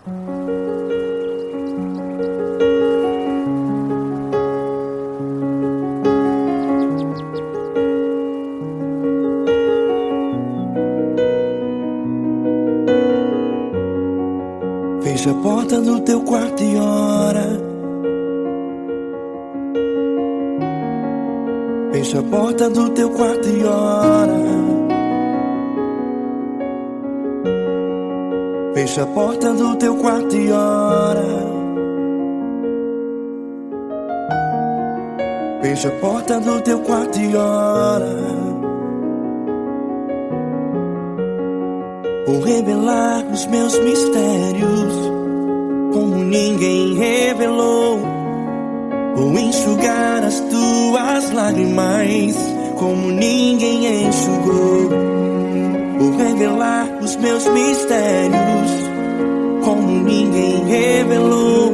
Fecha a porta do teu quarto e ora. Fecha a porta do teu quarto e ora. Fecha a porta do teu quarto e ora. Fecha a porta do teu quarto e ora. Vou revelar os meus mistérios como ninguém revelou. Vou enxugar as tuas lágrimas como ninguém enxugou. Vou revelar os meus mistérios como ninguém revelou.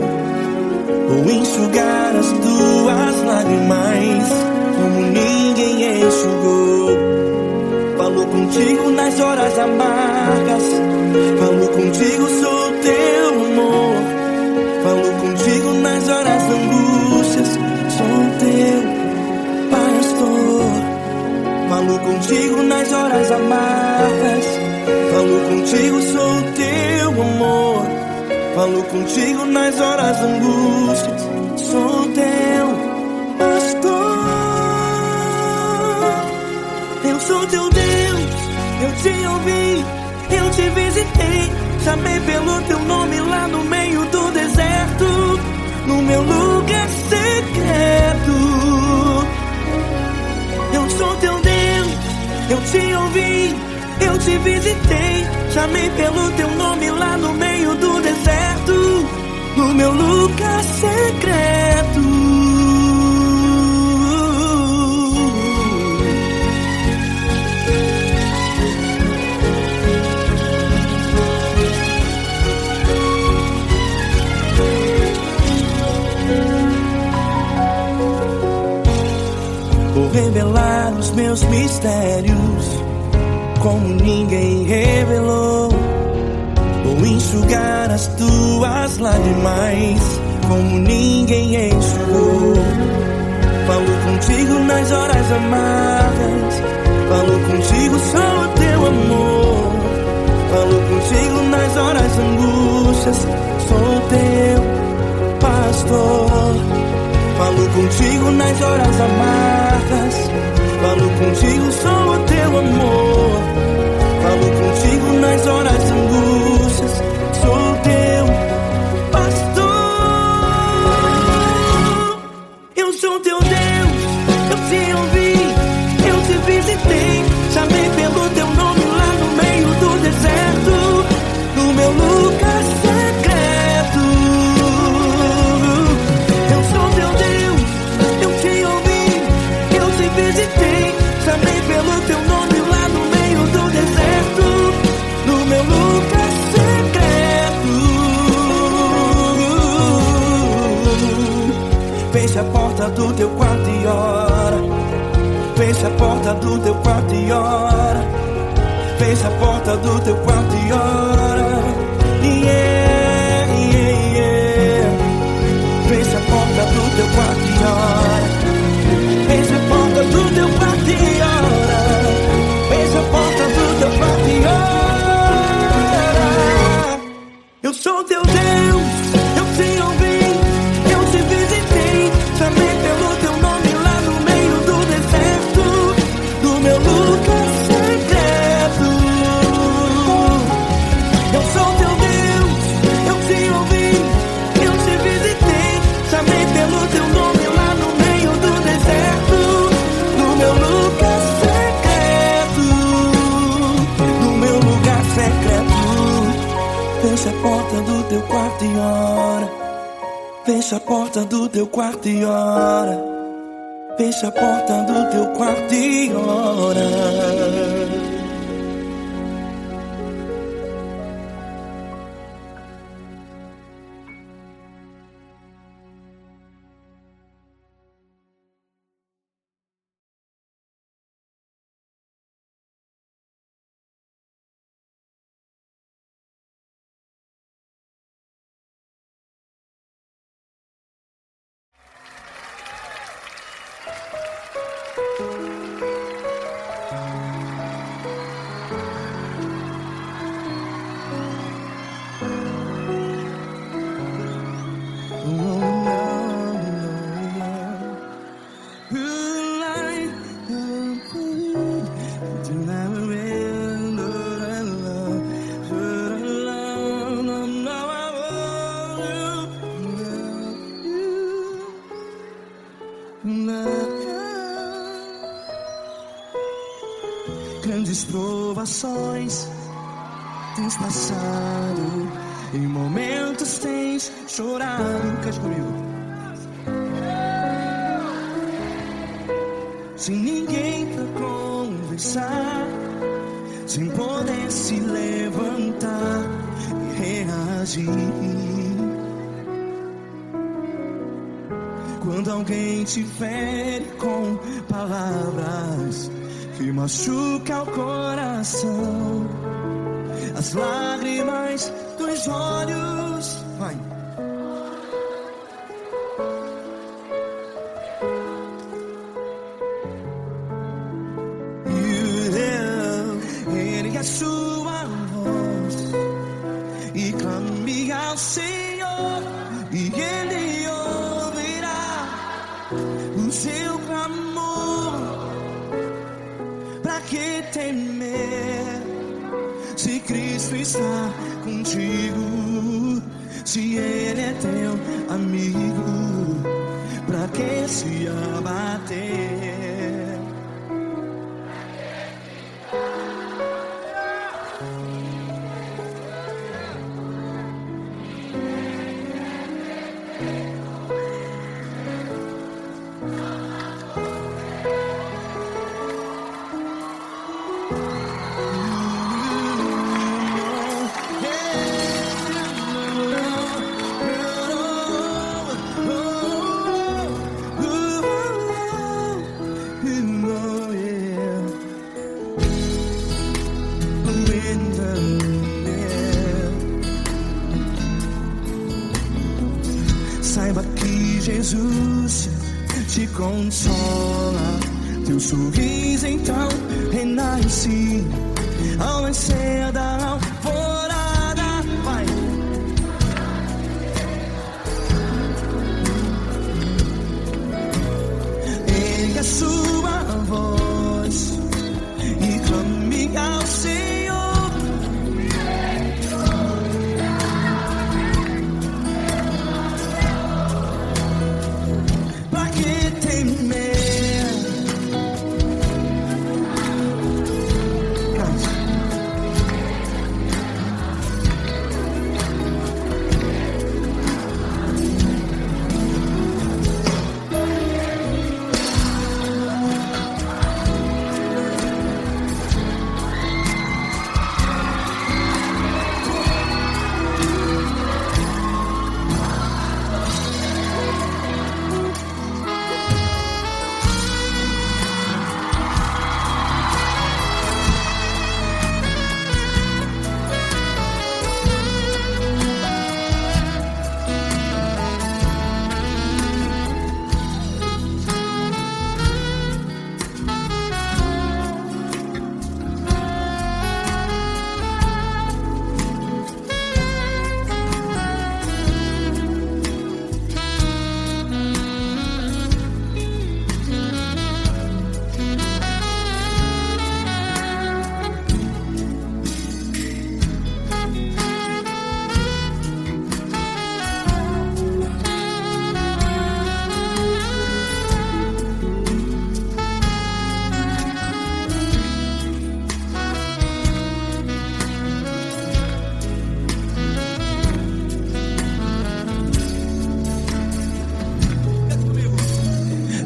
Vou enxugar as tuas lágrimas como ninguém enxugou. Falo contigo nas horas amargas, falo contigo, sou teu amor. Falo contigo nas horas da angústias, sou teu pastor. Falo contigo nas horas amargas, falo contigo, sou teu amor. Falo contigo nas horas da angústias, sou teu pastor. Eu sou teu Deus, eu te ouvi, eu te visitei. Chamei pelo teu nome lá no meio do deserto, no meu lugar secreto. Eu sou teu Deus, eu te ouvi, eu te visitei. Chamei pelo teu nome lá no meio do deserto, no meu lugar secreto. Vou revelar os meus mistérios como ninguém revelou. Vou enxugar as tuas lágrimas como ninguém enxugou. Falo contigo nas horas amargas, falo contigo, sou o teu amor. Falo contigo nas horas angústias, sou teu pastor. Falo contigo nas horas amargas, falo contigo, sou o teu amor. Falo contigo nas horas angústias, sou teu pastor. Eu sou teu Deus, eu te ouvi, eu te visitei. Chamei pelo teu nome lá no meio do deserto, no meu lugar secreto. Eu sou teu Deus, eu te ouvi, eu te visitei. Chamei pelo teu nome lá no meio do deserto, no meu lugar secreto. Fecha a porta do teu quarto e ora. Fecha a porta do teu quarto e ora. Fecha a porta do teu quarto e ora. Yeah, yeah, yeah. Fecha a porta do teu quarto e ora. Fecha a porta do teu quarto e ora. Fecha a porta do teu quarto e ora. Eu sou teu Deus, eu te ouvi, eu te visitei. Chamei pelo teu nome lá no meio do deserto, no meu lugar secreto. Eu sou teu Deus, eu te ouvi, eu te visitei. Chamei pelo teu nome lá no meio do deserto, no meu lugar secreto, no meu lugar secreto. Fecha a porta do teu quarto e ora. Fecha a porta do teu quarto e ora. Fecha a porta do teu quarto e ora. grandes provações tens passado, em momentos tens chorado. Cante comigo. Sem ninguém pra conversar, sem poder se levantar e reagir. Quando alguém te fere com palavras que machucam o coração, as lágrimas dos olhos, vai. Ergue a sua voz e clame ao Senhor, e Ele ouvirá o seu clamor. Pra que temer, se Cristo está contigo? Se Ele é teu amigo, pra que se abater? Saiba que Jesus te consola, teu sorriso então renasce ao nascer da alvorada. Vai. Ergue a sua voz e clame ao Senhor.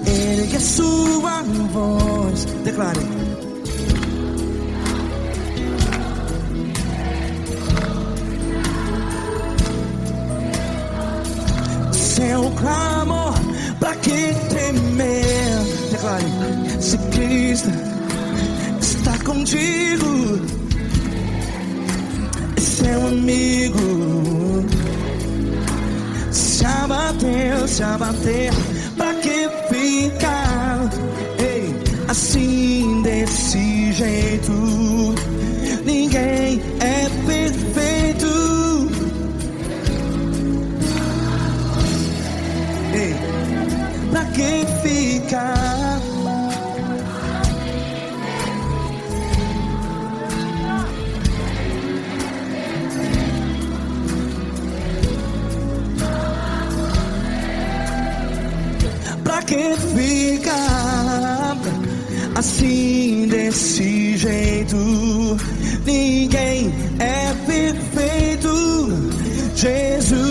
Ergue a sua voz, declare. Seu clamor, pra que temer? Declare. Se Cristo está contigo, é seu amigo. Se abater, pra que ficar, ei, assim desse jeito? Ninguém é perfeito. Ei, pra que ficar? Pra que ficar assim assim desse jeito. Ninguém é perfeito. Jesus,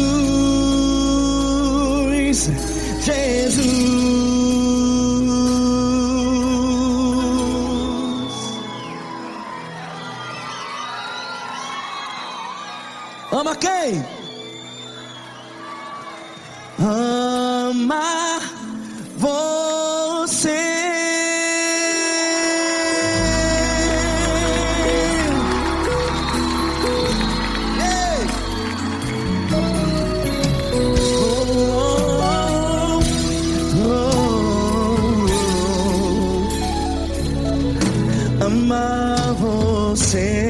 Jesus. Ama quem? Ama você. Ei. Ama você.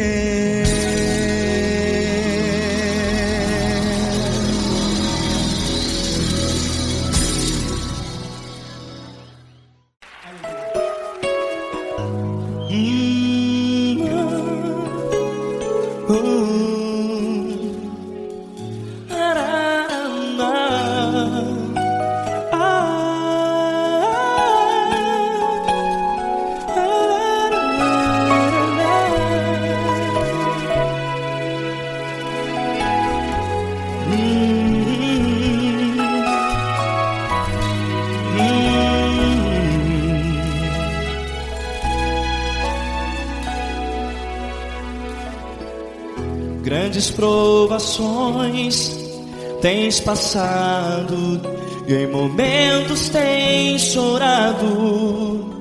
Grandes provações tens passado, e em momentos tens chorado,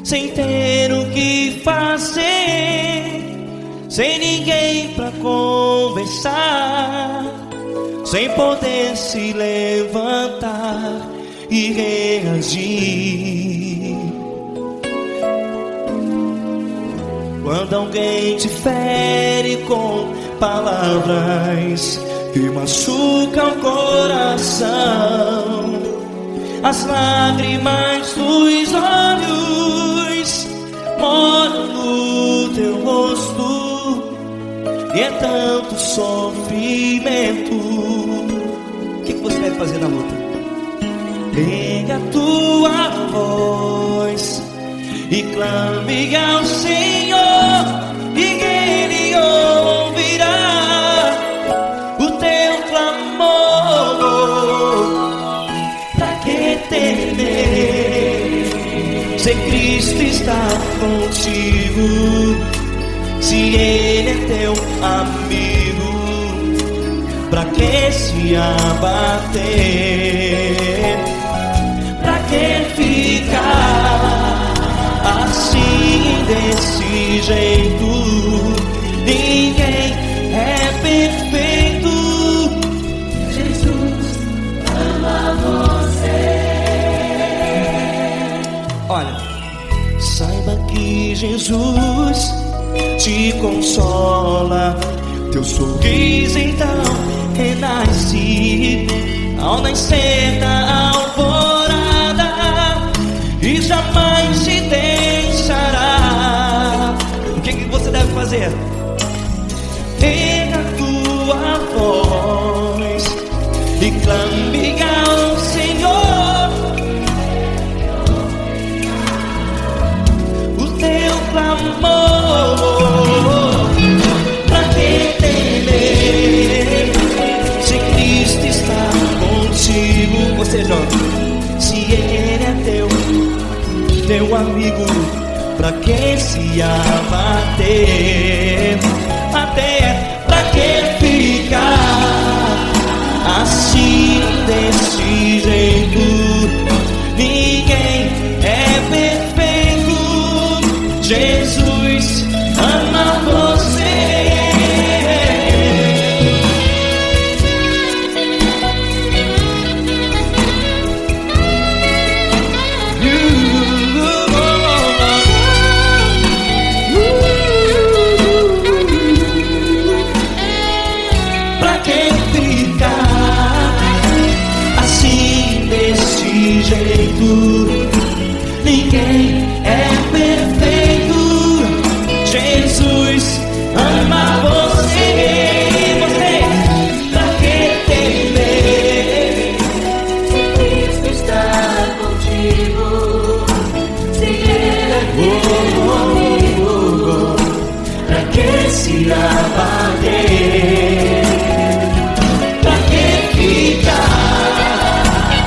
sem ter o que fazer, sem ninguém pra conversar, sem poder se levantar e reagir. Quando alguém te fere com palavras que machucam o coração, as lágrimas dos olhos moram no teu rosto, e é tanto sofrimento. O que você deve fazer na luta? Pega a tua voz e clame ao Senhor, e Ele ouvirá o teu clamor. Pra que temer, se Cristo está contigo, se Ele é teu amigo? Pra que se abater? Pra que ficar assim desse jeito? Ninguém é perfeito. Jesus ama você. Olha, saiba que Jesus te consola, teu sorriso então renasce ao nascer da alvorada, e jamais te deixará. O que você deve fazer? Pega a tua voz e clame ao Senhor, o teu clamor. Pra que temer, se Cristo está contigo? Ou seja, se Ele é teu amigo, pra que se abater? Até pra que ficar assim desse jeito? Ninguém é perfeito. Jesus ama você. Ninguém é perfeito. Jesus ama Pra que se abater? Pra que ficar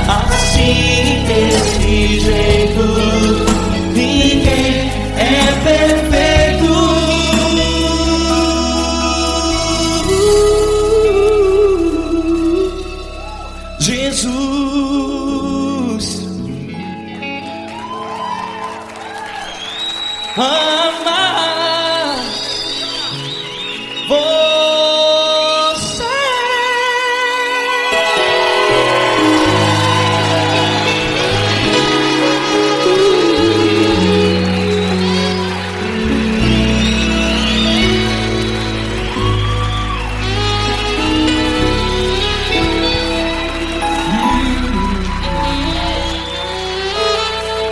assim desse jeito? Ninguém é perfeito. Jesus ama você.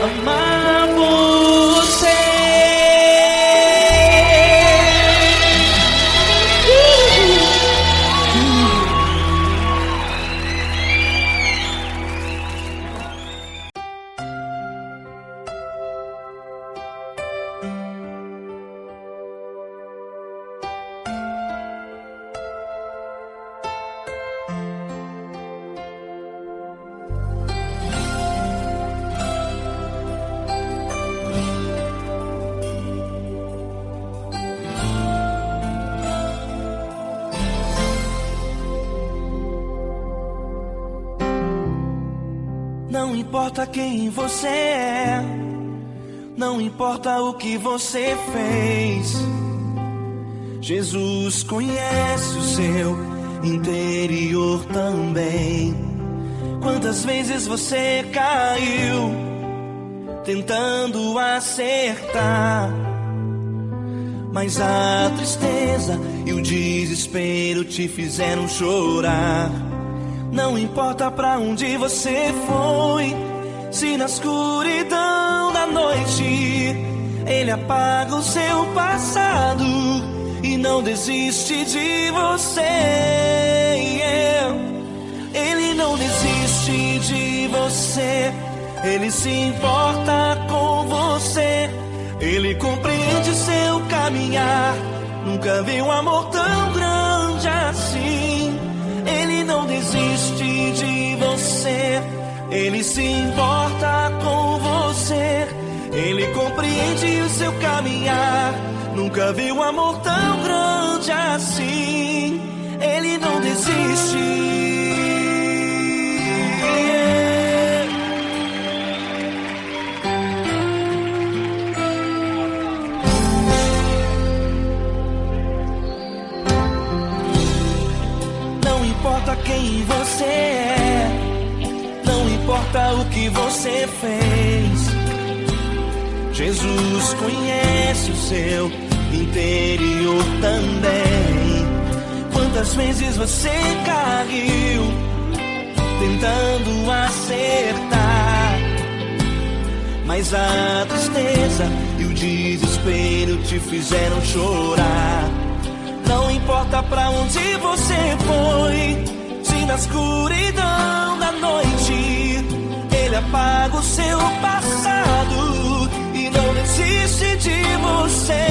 Amar você. Não importa quem você é, não importa o que você fez, Jesus conhece o seu interior também. Quantas vezes você caiu tentando acertar, mas a tristeza e o desespero te fizeram chorar. Não importa pra onde você foi, se na escuridão da noite Ele apaga o seu passado e não desiste de você. Ele não desiste de você, Ele se importa com você, Ele compreende seu caminhar. Nunca vi um amor tão grande assim. Ele não desiste de você, Ele se importa com você, Ele compreende o seu caminhar. Nunca vi um amor tão grande assim. Ele não desiste. Não importa quem você é, não importa o que você fez, Jesus conhece o seu interior também. Quantas vezes você caiu tentando acertar, mas a tristeza e o desespero te fizeram chorar. Não importa pra onde você foi, se na escuridão da noite Ele apaga o seu passado e não desiste de você.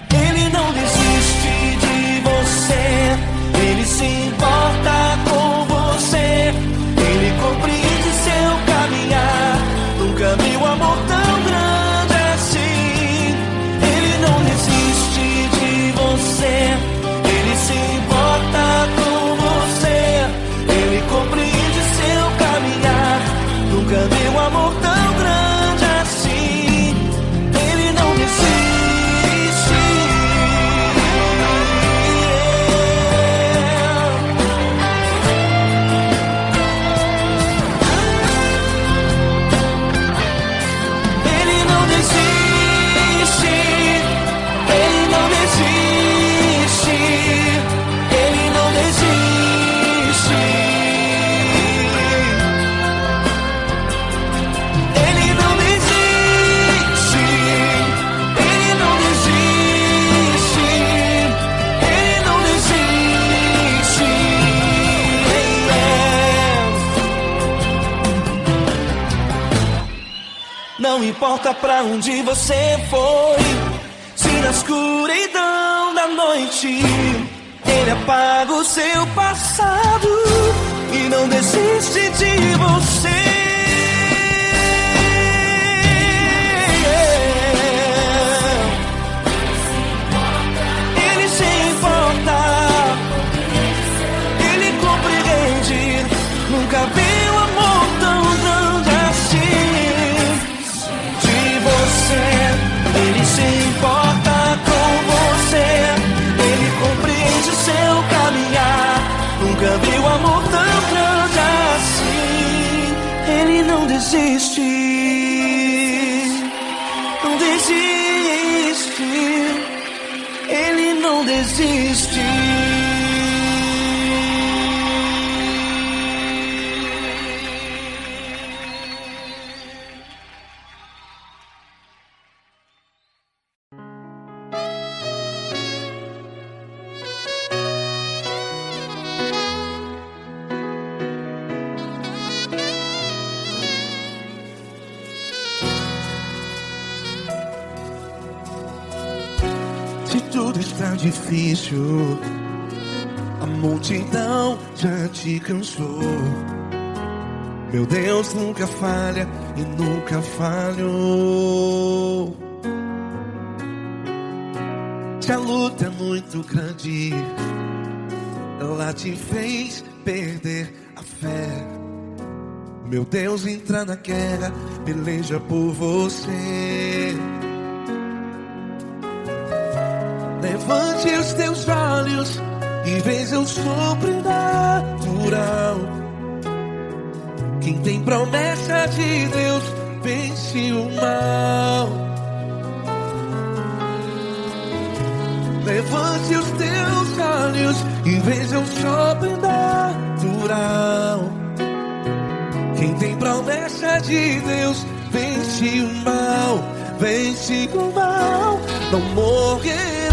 Ele não desiste de você, Ele se importa com você, Ele compreende seu caminhar. Nunca vi um amor tão grande assim. Ele não desiste de você, Ele se importa com você, Ele compreende seu caminhar. Nunca vi um amor tão grande assim. importa pra onde você foi, se na escuridão da noite ele apaga o seu passado e não desiste de você. Ele se importa, ele compreende, nunca viu amor tão grande assim de você. Ele se importa com você, ele compreende o seu caminhar, nunca viu amor tão grande assim. Ele não desiste, não desiste, ele não desiste. Se tudo está difícil, a multidão já te cansou. Meu Deus nunca falha e nunca falhou. Se a luta é muito grande, ela te fez perder a fé. Meu Deus entra na guerra, peleja por você. Levante os teus olhos e veja o sobrenatural. Quem tem promessa de Deus vence o mal. Levante os teus olhos e veja o sobrenatural. Quem tem promessa de Deus vence o mal. Vence o mal. Não morrerei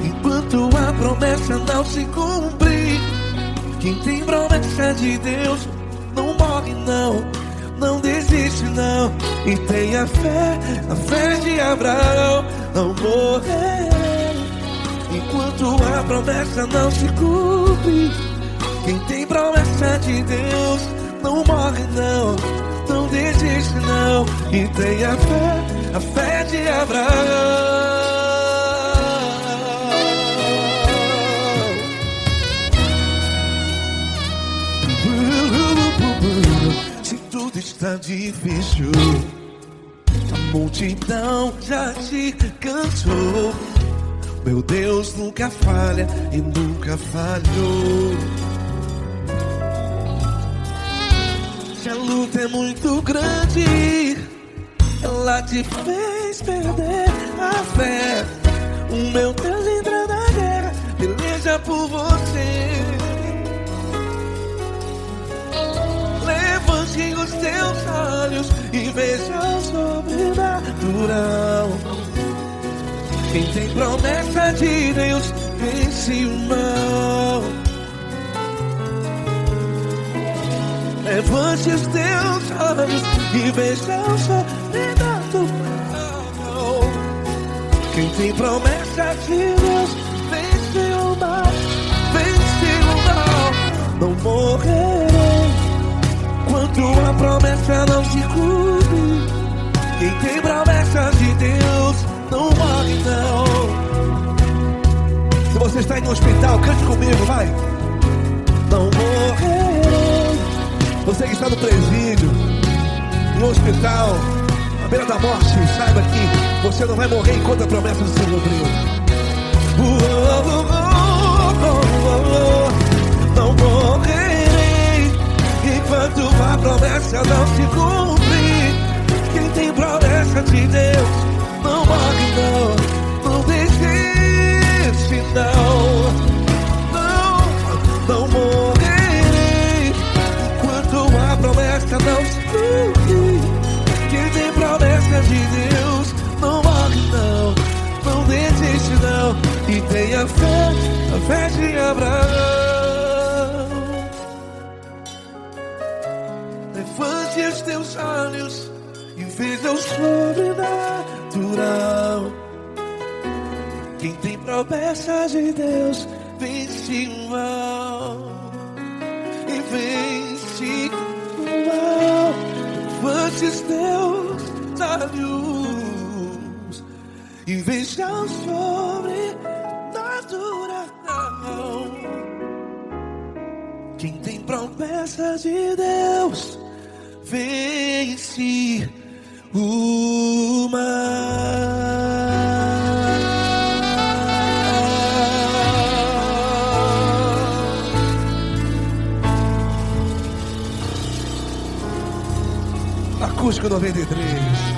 enquanto a promessa não se cumprir. Quem tem promessa de Deus não morre não, não desiste não. E tenha fé, a fé de Abraão. Não morrerei enquanto a promessa não se cumpre. Quem tem promessa de Deus não morre não, não desiste não. E tenha fé, a fé de Abraão. Se tudo está difícil, a multidão já te cansou. Meu Deus nunca falha e nunca falhou. Se a luta é muito grande, ela te fez perder a fé. O meu Deus entra na guerra, peleja por você. Levante os teus olhos e veja o sobrenatural. Quem tem promessa de Deus vence o mal. Levante os teus olhos e veja o sobrenatural. Quem tem promessa de Deus vence o mal. Vence o mal. Não morrerei enquanto a promessa não se cumpre. Quem tem promessa de Deus não morre não. Se você está em um hospital, cante comigo, vai. Não morrerei. Você que está no presídio, no hospital, à beira da morte, saiba que você não vai morrer enquanto a promessa não se cumpriu. Não morrerei enquanto a promessa não se cumprir. Quem tem promessa de Deus não morre não, não desiste não. Não morrerei enquanto a promessa não se cumprir. Quem tem promessa de Deus não morre não, não desiste não. E tenha fé, a fé de Abraão. Levante os teus olhos e veja Deus sobrenatural. Quem tem promessas de Deus vence o mal. E vence o mal. Antes Deus dá luz e veja o sobrenatural. Quem tem promessas de Deus vence o mal. Acústico 93.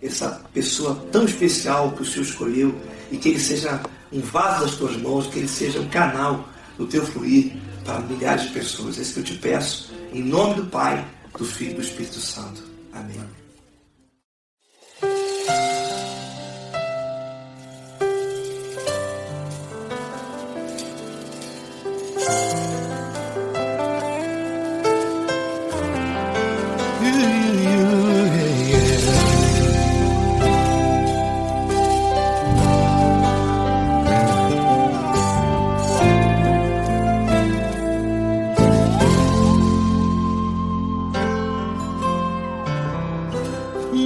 Essa pessoa tão especial que o Senhor escolheu, e que ele seja um vaso das tuas mãos, que ele seja um canal do teu fluir para milhares de pessoas. É isso que eu te peço, em nome do Pai, do Filho e do Espírito Santo. Amém.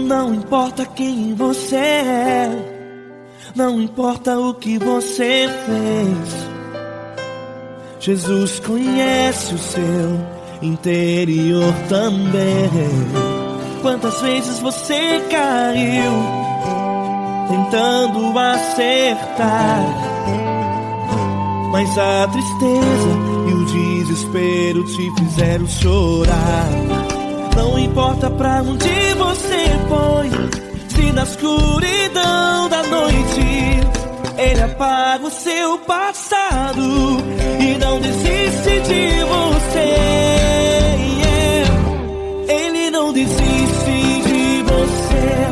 Não importa quem você é, não importa o que você fez, Jesus conhece o seu interior também. Quantas vezes você caiu tentando acertar, mas a tristeza e o desespero te fizeram chorar. Não importa pra onde você foi, se na escuridão da noite Ele apaga o seu passado e não desiste de você. Ele não desiste de você,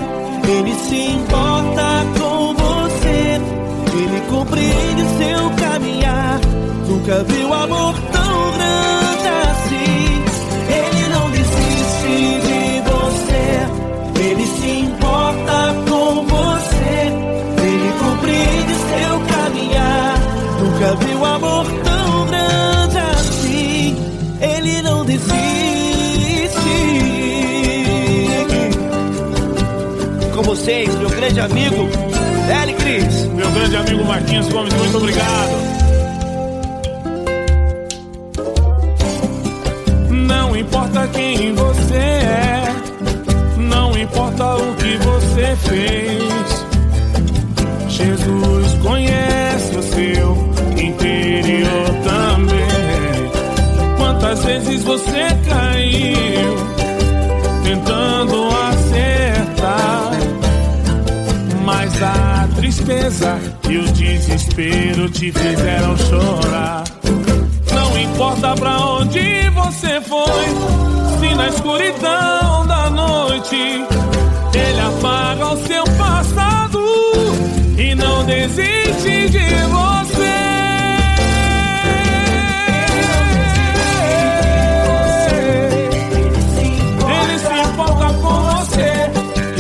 Ele se importa com você, Ele compreende seu caminhar. Nunca viu amor tão grande assim. Ele não desiste de você, Ele se importa com você, Ele compreende seu caminhar. Nunca viu amor tão grande assim. Ele não desiste. Com vocês, meu grande amigo L. Cris. Meu grande amigo Marquinhos Gomes, muito obrigado. Não importa quem você é, não importa o que você fez, Jesus conhece o seu interior também. Quantas vezes você caiu tentando acertar, mas a tristeza e o desespero te fizeram chorar. Não importa pra onde você foi, se na escuridão da noite Ele apaga o seu passado e não desiste de você. Ele se importa com você,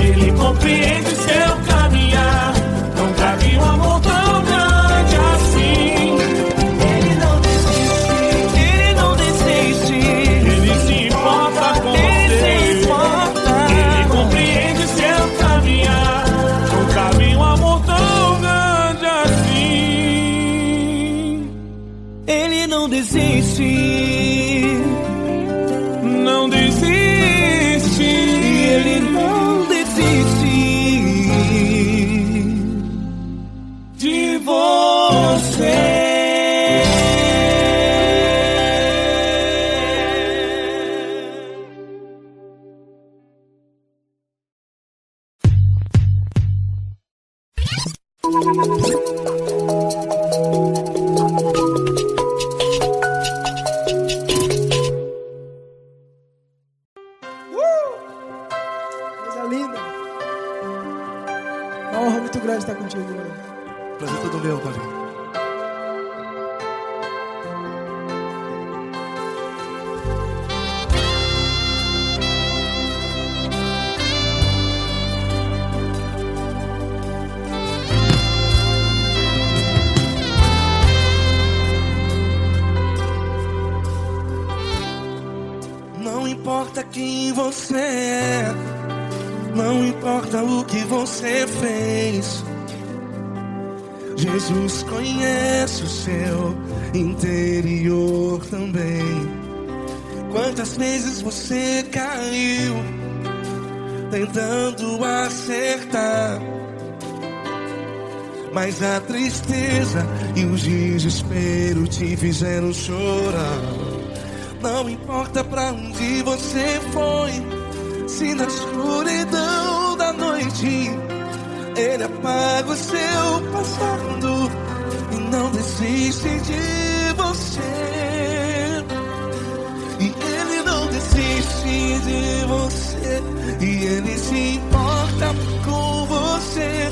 Ele compreende seu caminhar. Nunca vi um amor tão grande assim. Ele não desiste, Ele não desiste. Ele se importa com você, Ele compreende seu caminhar. Nunca vi um amor tão grande assim. Ele não desiste. Não desiste. Ele não desiste De você. Coisa linda. Uma honra muito grande estar contigo, mano. Prazer todo meu, Paulinho. Não importa quem você é, não importa o que você fez, Jesus conhece o seu interior também. Quantas vezes você caiu tentando acertar, mas a tristeza e o desespero te fizeram chorar. Não importa pra onde você foi, se na escuridão da noite Ele apaga o seu passado e não desiste de você. E Ele não desiste de você, e Ele se importa com você,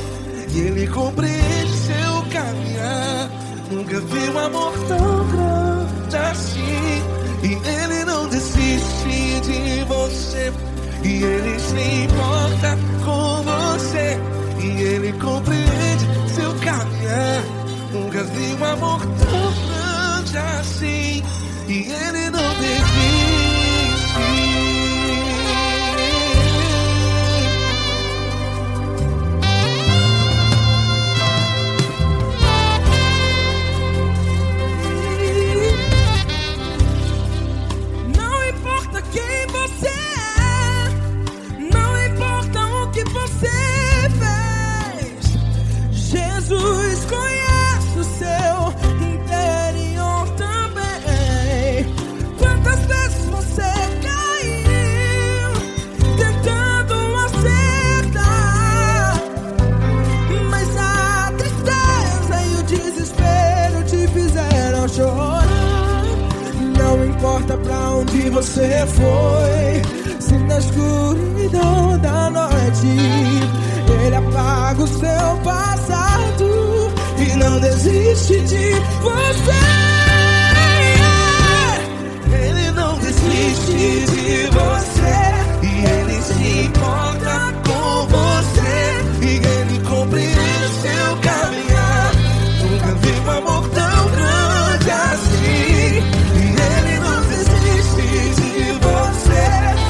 e Ele compreende seu caminhar. Nunca vi um amor tão grande assim. E Ele não desiste de você, e Ele se importa com você, e Ele compreende seu caminhar. Nunca vi um amor tão grande assim. E Ele não desiste. Jesus conhece o seu interior também. Quantas vezes você caiu tentando acertar, mas a tristeza e o desespero te fizeram chorar. Não importa pra onde você foi, se na escuridão da noite Ele apaga o seu passado e não desiste de você. Ele não desiste de você, e Ele se importa com você, e Ele compreende seu caminhar. Nunca vi um amor tão grande assim. E Ele não desiste de você,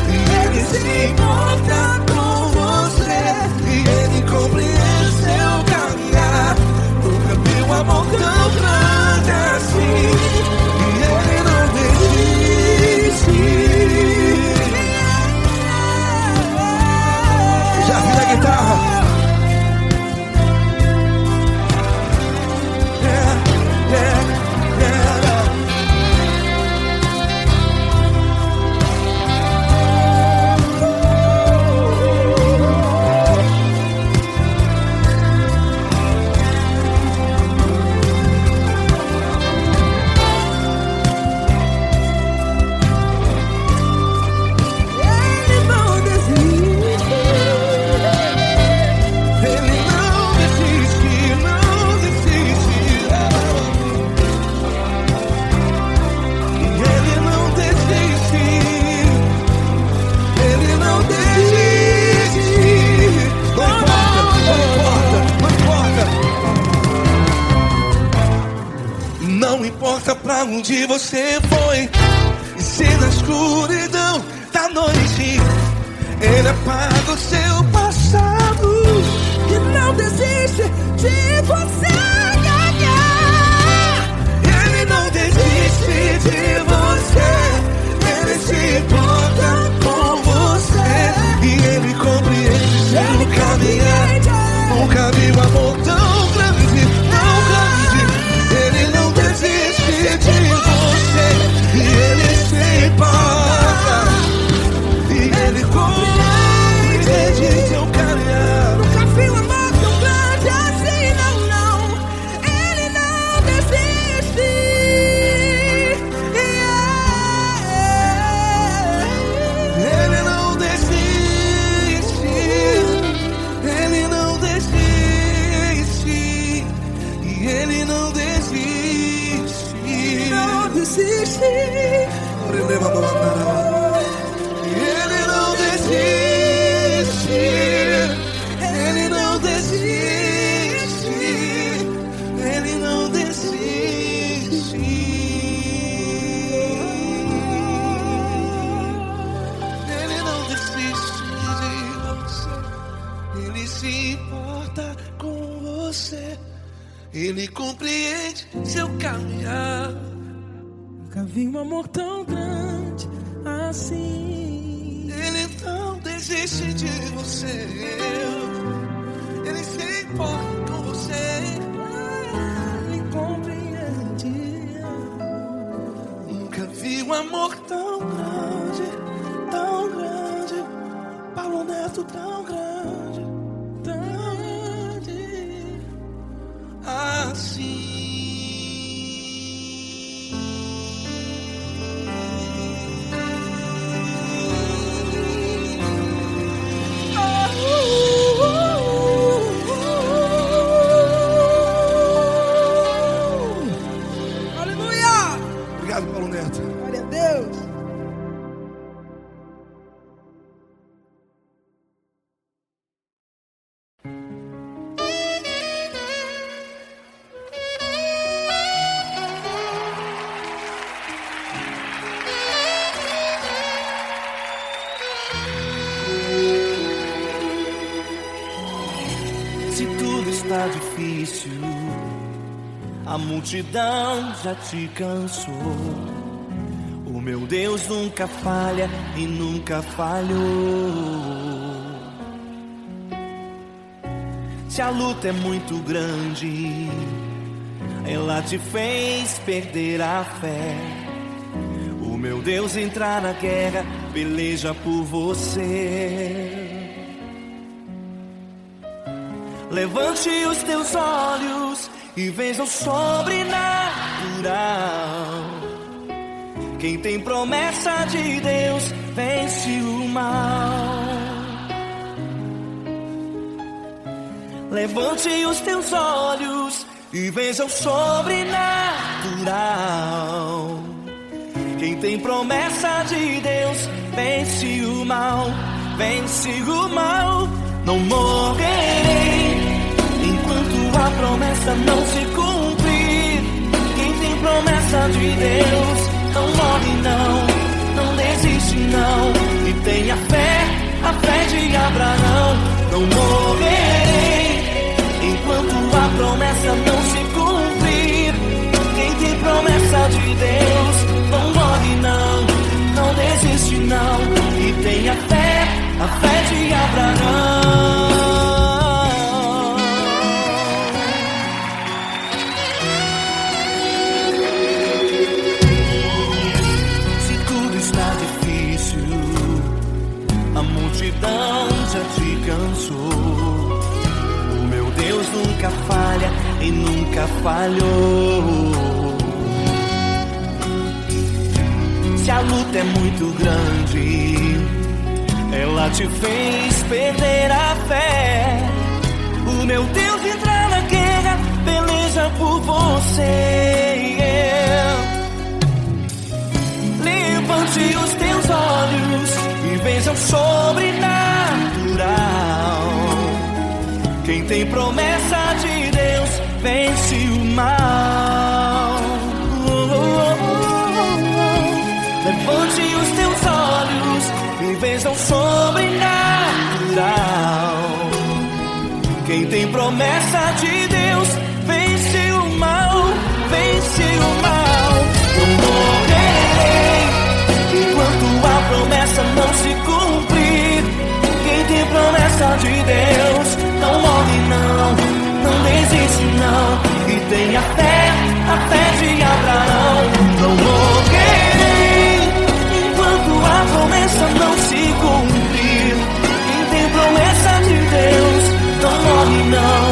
e Ele se importa com você, e Ele compreende seu caminhar. Nunca vi um amor tão grande assim. E Ele não desiste. Já vi na guitarra. Não importa pra onde você foi, e se na escuridão da noite Ele apaga o seu passado E não desiste de você. Ele não desiste de você, Ele se importa com você, e Ele compreende seu caminhar. Nunca vi um amor tão grande, tão grande. Ele não desiste de você, e Ele se importa, e Ele compreende seu Ele se importa com você. Ele compreende seu caminhar. Nunca vi um amor tão grande assim. Ele não desiste de você. Ele se importa com você. Ele compreende. Nunca vi um amor tão grande, tão grande. Paulo Neto tão grande, tão grande assim. Aleluia! Obrigado, Paulo Neto. Glória a Deus. Se tudo está difícil, a multidão já te cansou. O meu Deus nunca falha e nunca falhou. Se a luta é muito grande, ela te fez perder a fé. O meu Deus entra na guerra, peleja por você. Levante os teus olhos e veja o sobrenatural. Quem tem promessa de Deus vence o mal. Levante os teus olhos e veja o sobrenatural. Quem tem promessa de Deus vence o mal, vence o mal. Não morrerei enquanto a promessa não se cumprir. Quem tem promessa de Deus não morre não, não desiste não. E tenha fé, a fé de Abraão. Não morrerei enquanto a promessa não se cumprir. Quem tem promessa de Deus não morre não, não desiste não. E tenha fé, a fé de Abraão. Se tudo está difícil, a multidão já te cansou. O meu Deus nunca falha e nunca falhou. Se a luta é muito grande, ela te fez perder a fé. O meu Deus entra na guerra, peleja por você. Levante os teus olhos e veja o sobrenatural. Quem tem promessa de Deus vence o mal. Levante os teus olhos e veja o sobrenatural. Quem tem promessa de Deus vence o mal, vence o mal. Não morrerei enquanto a promessa não se cumprir. Quem tem promessa de Deus não morre não, não desiste não. E tenha fé, a fé de Abraão. Não morrerei enquanto a promessa não se cumprir. Quem tem promessa de Deus não morre não,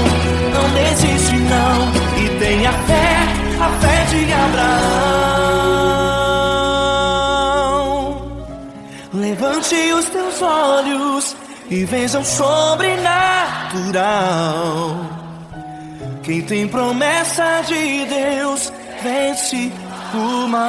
não desiste não. E tenha fé, a fé de Abraão. Levante os teus olhos e veja o sobrenatural. Quem tem promessa de Deus vence o mal.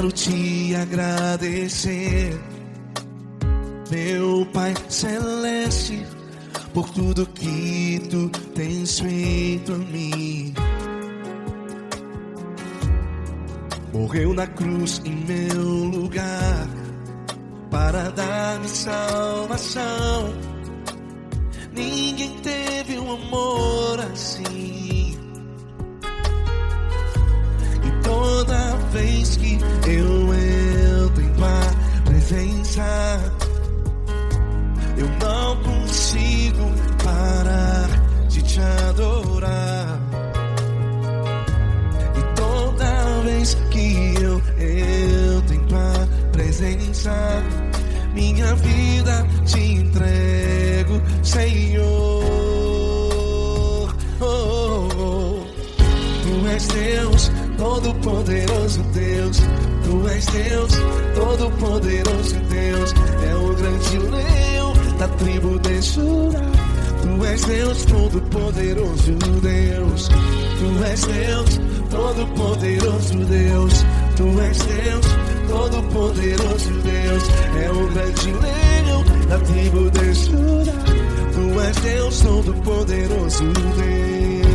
quero te agradecer, meu Pai Celeste, por tudo que tu tens feito a mim. Morreu na cruz em meu lugar para dar-me salvação. Ninguém teve um amor assim. E toda vez que eu entro em tua presença, eu não consigo parar de te adorar. E toda vez que eu entro em tua presença, minha vida te entrego, Senhor. Tu és Deus, Todo-Poderoso Deus. Tu és Deus, Todo-Poderoso Deus. É o grande leão da tribo de Judá. Tu és Deus, Todo-Poderoso Deus. Tu és Deus, Todo-Poderoso Deus. Tu és Deus, Todo-Poderoso Deus. É o grande leão da tribo de Judá. Tu és Deus, Todo-Poderoso Deus.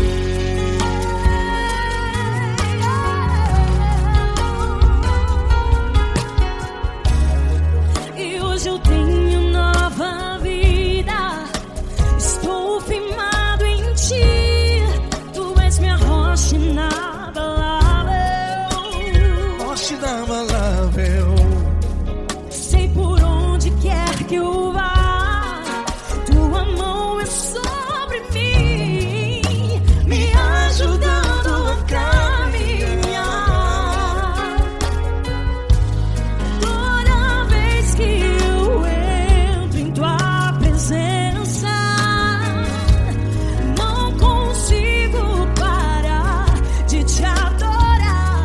E hoje eu tenho nova vida. Estou firmado em ti. Tu és minha rocha inabalável. Rocha inabalável. Sei por onde quer que eu vá, tua mão é sobre mim, me ajudando a caminhar. Toda vez que eu entro em tua presença, não consigo parar de te adorar.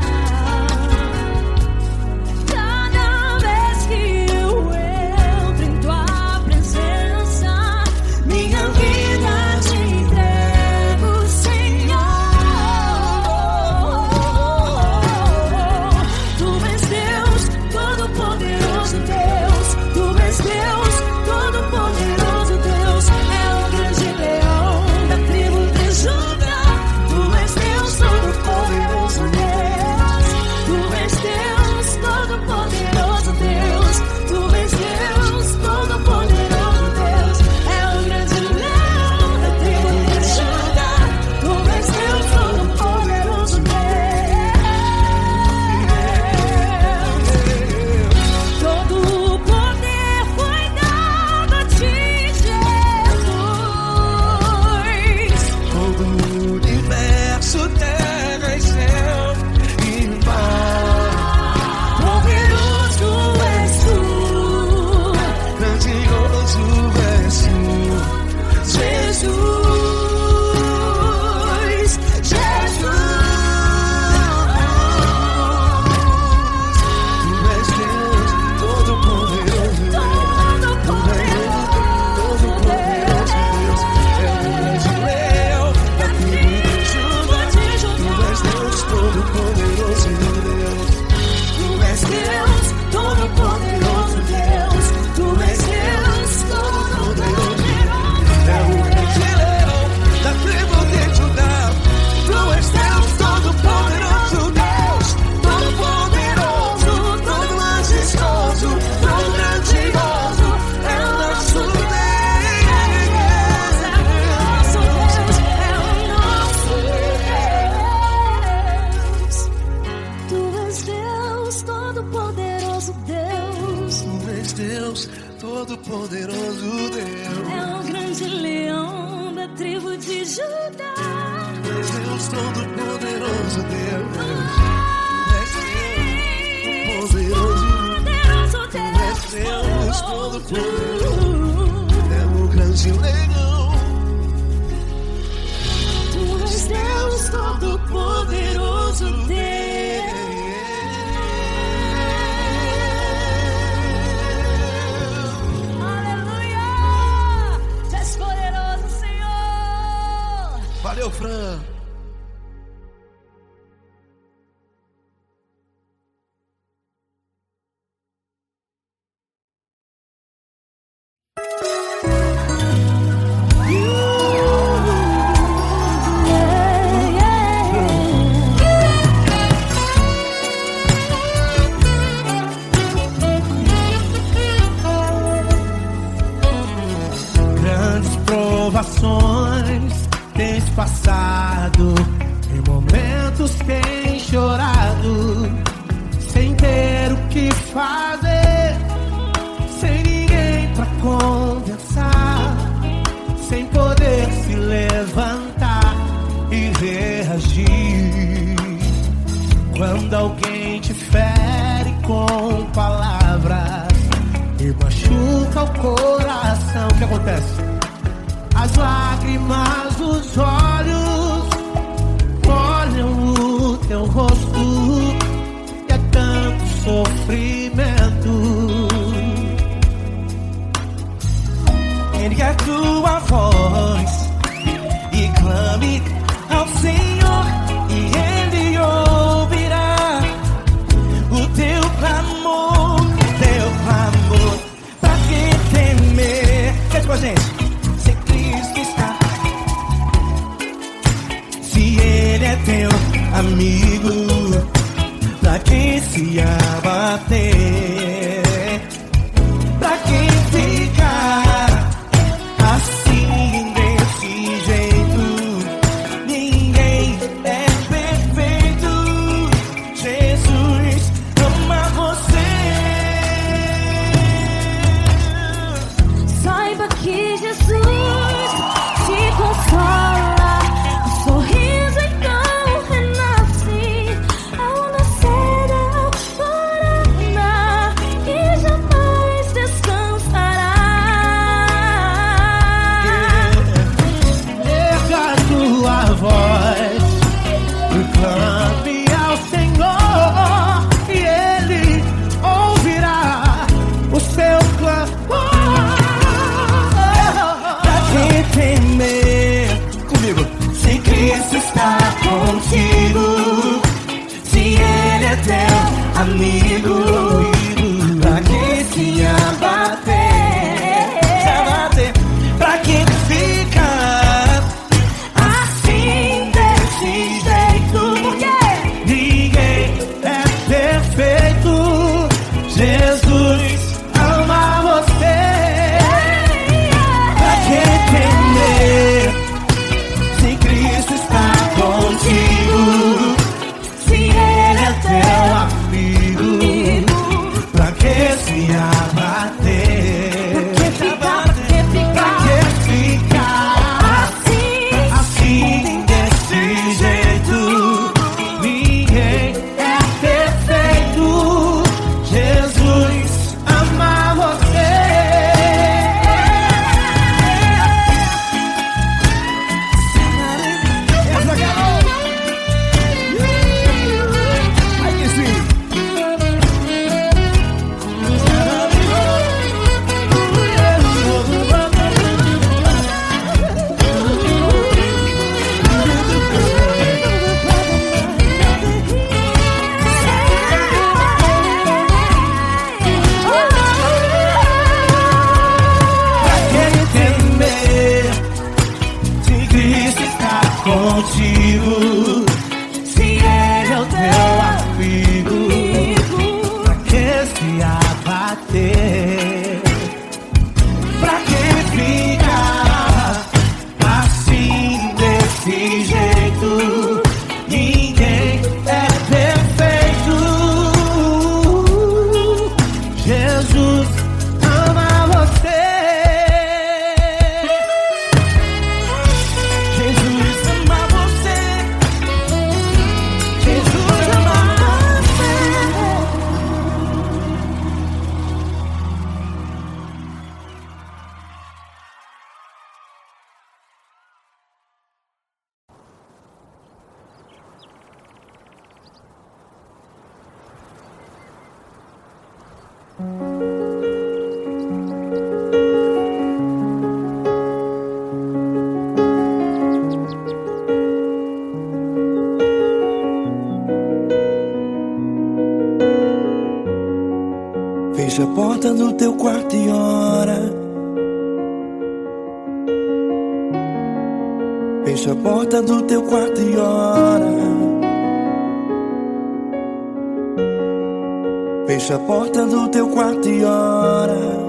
Cada vez que eu entro em tua presença, minha vida te entrego, Senhor. Tu és Deus, Todo-Poderoso Deus. Tu és Deus, Todo-Poderoso Deus. É o grande leão da tribo de Judá. Tu és Deus, Todo-Poderoso Deus. Tu és Deus, Todo-Poderoso Deus. Tu és Deus, Todo-Poderoso Deus. É o grande leão da tribo de Judá. Tu és Deus, Todo-Poderoso Deus. Todo o poder foi dado a ti, Jesus. Todo o universo, terra e céu e mar. Poderoso és tu, Grandioso és tu, Jesus. Jesus. Tu és Deus, Todo-Poderoso Deus. Tu és Deus, Todo-Poderoso Deus. É o grande leão da tribo de Judá. Tu és Deus, Todo-Poderoso Deus. Tu és Deus, Todo-Poderoso Deus. Tu és Deus, Todo-Poderoso É o grande leão da tribo de Judá. Tu és Deus, Todo-Poderoso Deus. Todo-Poderoso, todo majestoso, todo grandioso. É o nosso Deus. Tu és Deus, Todo-Poderoso Deus. Tu és Deus, Todo-Poderoso Deus. É o grande leão da tribo de Judá. Tu és Deus, Todo-Poderoso Deus. Tu és Deus, Todo-Poderoso. Poderoso Tu és Deus, Todo-Poderoso. É o grande leão. Tu és Deus, Todo-Poderoso Deus. Aleluia! Tu és poderoso, Senhor. Valeu, Fran. situações tens passado, em momentos tens chorado, sem ter o que fazer, sem ninguém pra conversar, sem poder se levantar e reagir. Quando alguém te fere com palavras e machuca o coração, o que acontece? As lágrimas dos olhos molham o teu rosto, e é tanto sofrimento. Ergue a tua voz e clame ao Senhor, e Ele ouvirá o teu clamor, pra que temer? Cante com a gente. Se Cristo está, se Ele é teu amigo, pra que se abater? Pra que ficar assim desse jeito? Ninguém é perfeito. Jesus ama você. Saiba que Jesus te consola, o sorriso então renasce ao nascer, ao parar, e jamais descansará. Erga a tua voz e clame ao Senhor, e Ele ouvirá o seu clamor. Pra que temer? Comigo. Se Cristo está contigo, se Ele é teu amigo, pra que se abater? Pra que ficar assim desse jeito? Porque ninguém é perfeito. Jesus ama você. Pra que temer? Se Cristo está contigo, se Ele é teu amigo, pra que se abater? Pra que ficar assim desse jeito? Ninguém é perfeito. Jesus ama você. Essa garota. Aí que sim. Pra que temer? Se Cristo está contigo, se Ele é o teu amigo, pra que se abater? Pra que ficar assim desse jeito? Ninguém é perfeito. Jesus ama você. Jesus ama você. Jesus ama você. Fecha a porta do teu quarto e ora. Fecha a porta do teu quarto e ora. Fecha a porta do teu quarto e ora.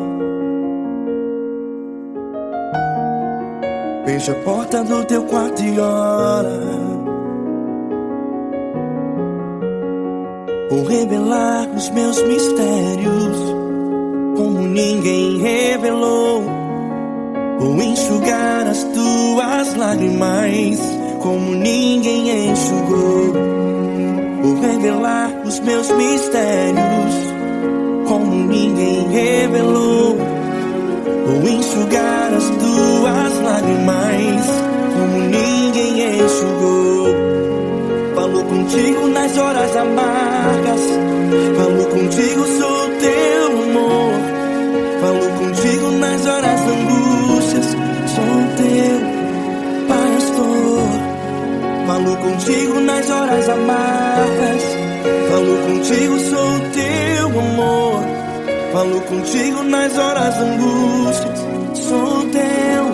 Feche a porta do teu quarto e ora. Vou revelar os meus mistérios como ninguém revelou. Vou enxugar as tuas lágrimas como ninguém enxugou. Vou revelar os meus mistérios como ninguém revelou. Vou enxugar as tuas lágrimas como ninguém enxugou. Falo contigo nas horas amargas, falo contigo, sou teu amor. Falo contigo nas horas angústias, sou teu pastor. Falo contigo nas horas amargas, falo contigo, sou teu amor. Falo contigo nas horas angústias, sou teu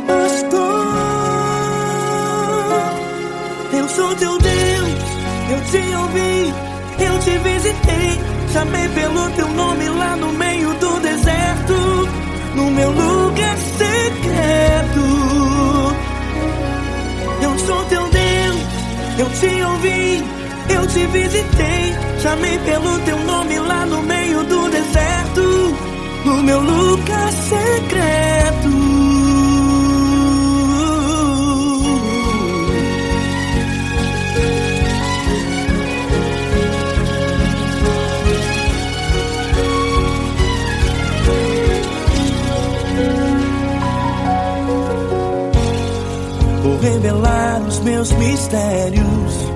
pastor. Eu sou teu Deus, eu te ouvi, eu te visitei. Chamei pelo teu nome lá no meio do deserto, no meu lugar secreto. Eu sou teu Deus, eu te ouvi, eu te visitei. Chamei pelo teu nome lá no meio do deserto, no meu lugar secreto. Vou revelar os meus mistérios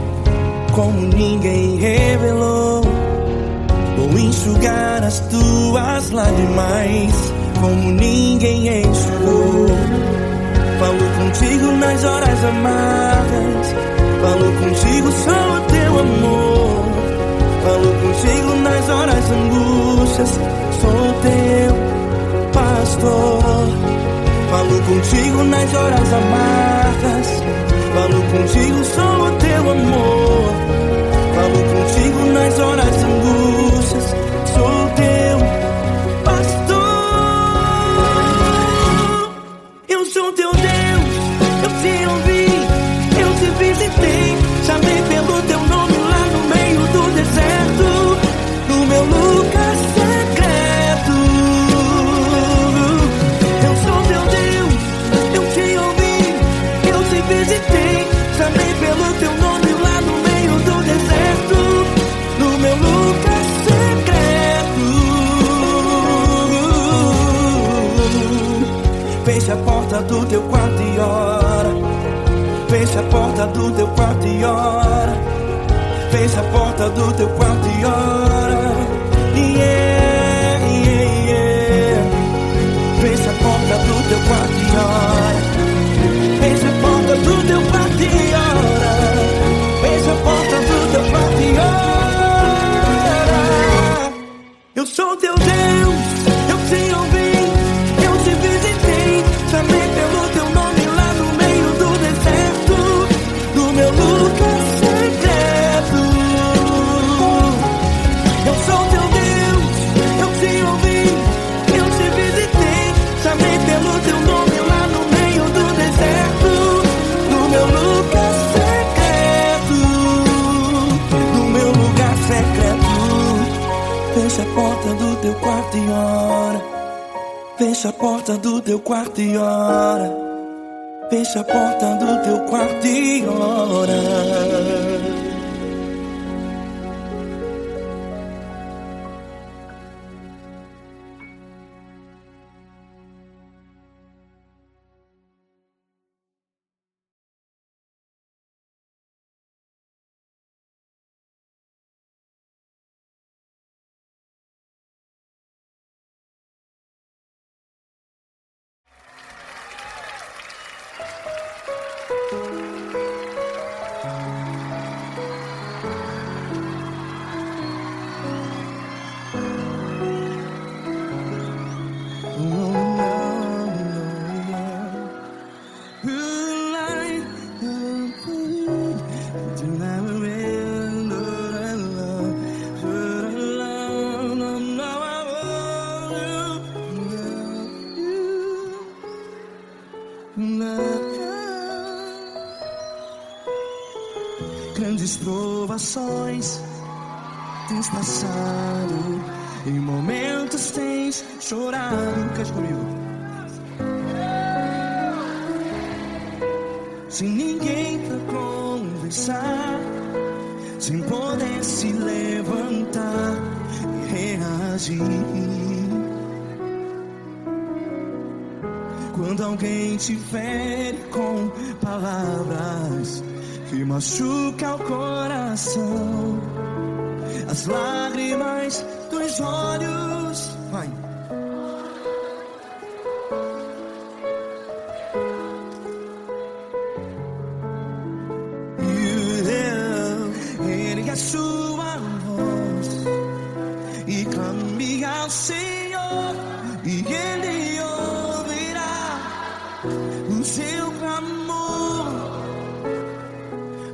como ninguém revelou. Vou enxugar as tuas lágrimas como ninguém enxugou. Falo contigo nas horas amargas, falo contigo, sou teu amor. Falo contigo nas horas angústias, sou teu pastor. Falo contigo nas horas amargas, falo contigo, sou teu amor. Falo contigo nas horas angústias, sou teu pastor. Eu sou teu Deus, eu te ouvi, eu te visitei. Chamei pelo teu nome lá no meio do deserto, no meu lugar secreto. Eu sou teu Deus, eu te ouvi, eu te visitei. Chamei pelo teu nome lá no meio do deserto, no meu lugar secreto. Feche a porta do teu quarto e ora. Feche a porta do teu quarto e ora. Feche a porta do teu quarto e ora. Yeah, yeah, yeah. Feche a porta do teu quarto e ora. Feche a porta do teu quarto e ora. Feche a porta do teu quarto e ora. Eu sou teu Deus, eu te ouvi, eu te visitei. Chamei pelo teu nome lá no meio do deserto, no meu lugar secreto. Eu sou teu Deus, eu te ouvi, eu te visitei. Chamei pelo teu nome lá no meio do deserto, no meu lugar secreto, no meu lugar secreto. Fecha a porta do teu quarto e ora. Fecha a porta do teu quarto e ora. Fecha a porta do teu quarto e ora. Love. grandes provações tens passado, em momentos tens chorado. Cante comigo. Sem ninguém pra conversar, sem poder se levantar e reagir. Quando alguém te fere com palavras que machuca o coração, as lágrimas dos olhos, vai. Ergue a sua voz e clame ao Senhor, e Ele ouvirá o seu clamor.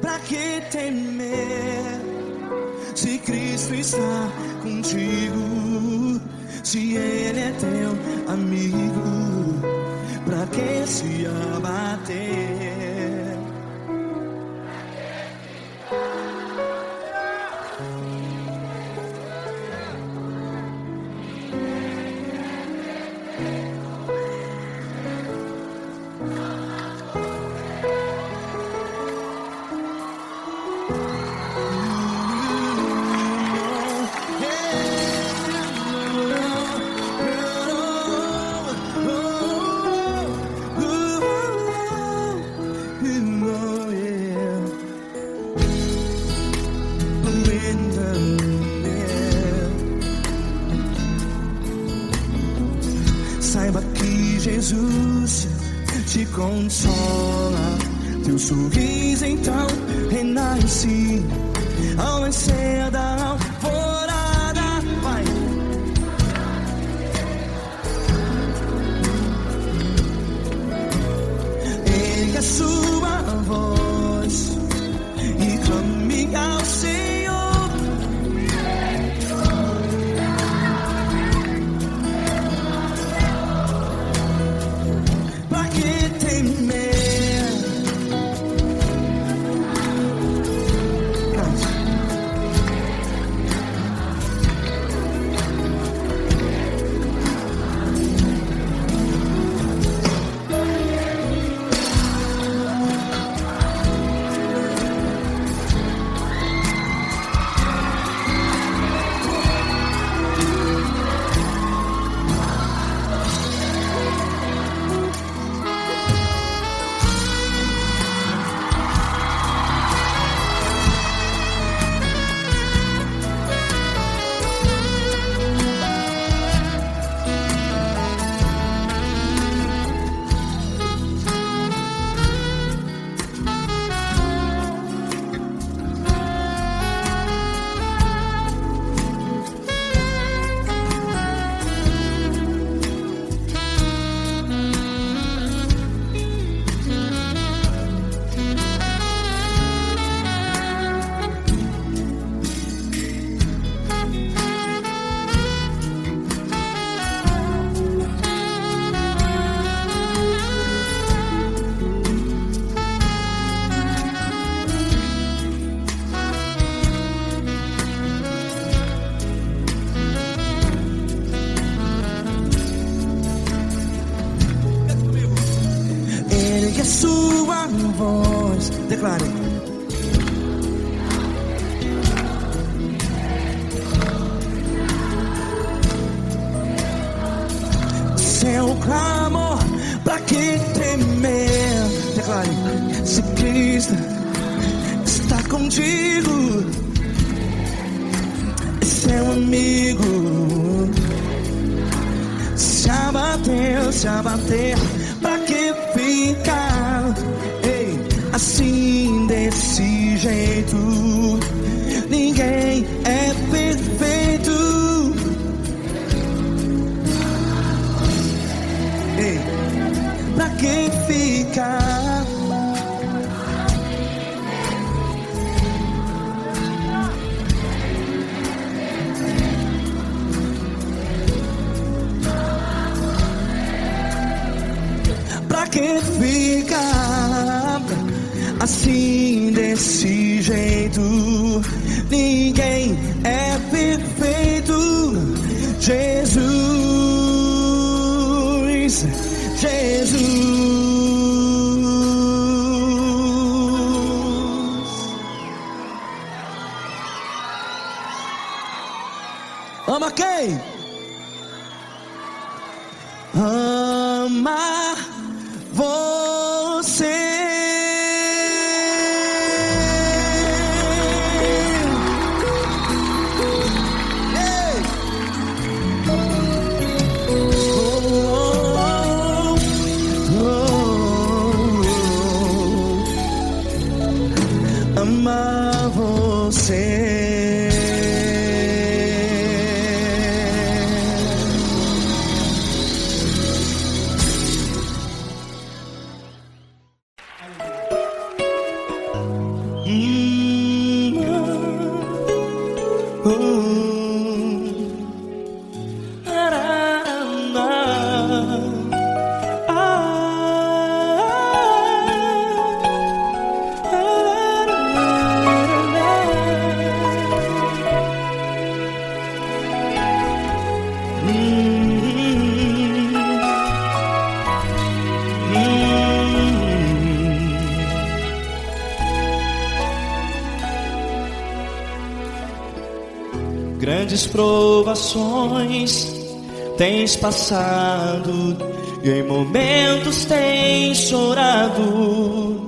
Pra que temer, se Cristo está contigo? Se Ele é teu amigo, pra que se abater? Saiba que Jesus te consola, teu sorriso então renasce ao nascer da alvorada. Vai. Ergue a sua voz e clame ao Senhor. Ergue a sua voz, declare. Seu clamor, pra que temer? Declare. Se Cristo está contigo, é seu amigo. Se abater, pra que ficar, ei, assim desse jeito? Ninguém é perfeito. Ei, pra que ficar? Que fica assim desse jeito? Jesus, Jesus. Ama quem? Ama você. Ei. Amar você. Grandes provações tens passado e em momentos tens chorado,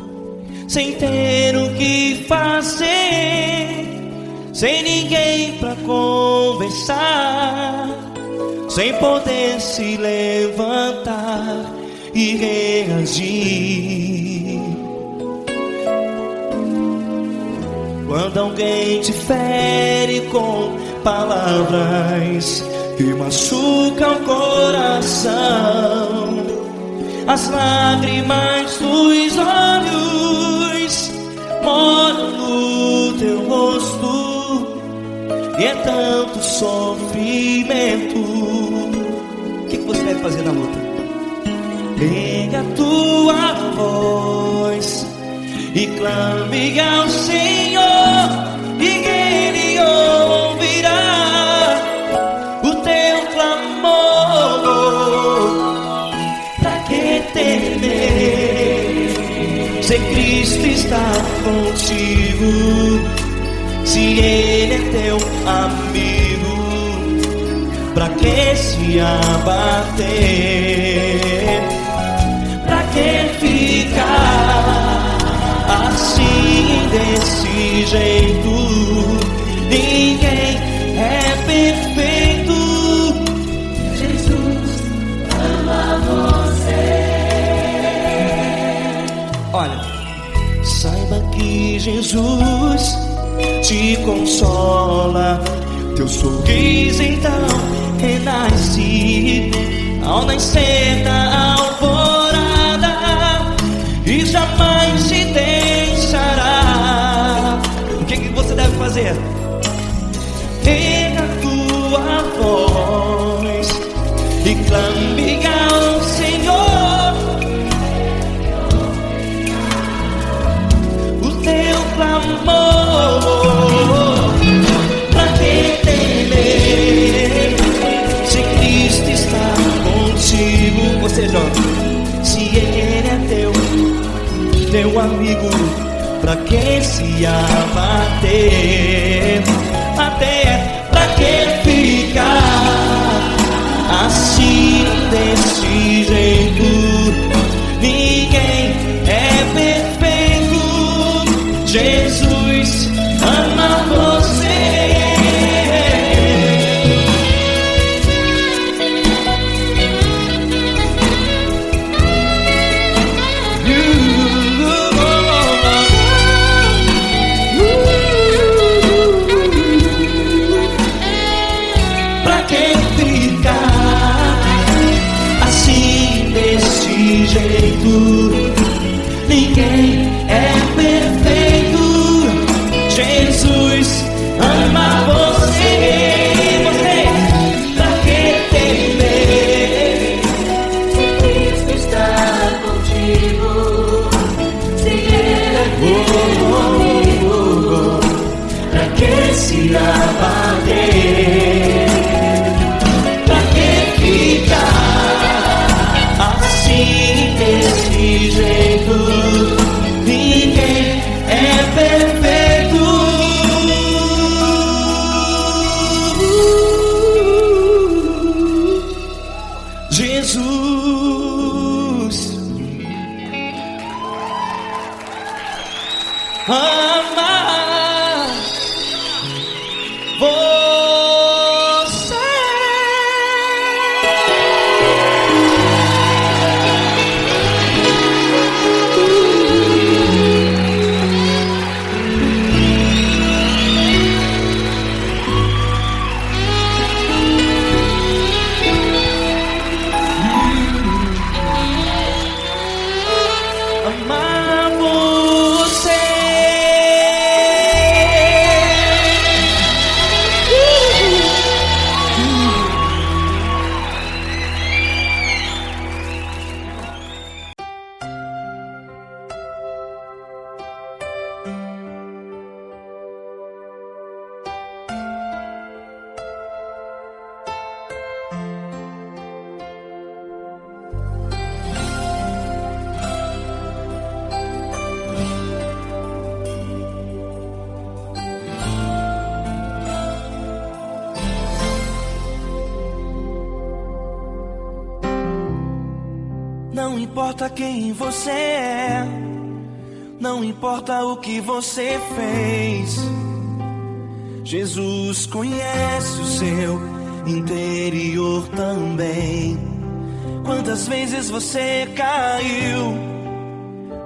sem ter o que fazer, sem ninguém pra conversar, sem poder se levantar e reagir. Quando alguém te fere com palavras que machucam o coração, as lágrimas dos olhos moram no teu rosto, e é tanto sofrimento. O que você deve fazer na luta? Pega a tua voz e clame ao Senhor, e Ele ouvirá o teu clamor. Pra que temer, se Cristo está contigo, se Ele é teu amigo? Pra que se abater? Pra que ficar assim, desse jeito? Ninguém é perfeito. Jesus ama você. Olha, saiba que Jesus te consola, teu sorriso então renasce ao nascer da alvorada, e jamais te deixará. O que você deve fazer? Pega a tua voz e clame ao Senhor, o teu clamor. Pra que temer, se Cristo está contigo? Você jovem, se Ele é teu amigo, pra que se abater? Até pra que ficar assim, desse jeito? Ninguém é perfeito. Jesus ama você. Ninguém é perfeito. Jesus ama você. Você, pra que temer, se Cristo está contigo, se Ele é teu amigo? Pra que se abater? amar você. Amar você. Não importa quem você é, não importa o que você fez, Jesus conhece o seu interior também. Quantas vezes você caiu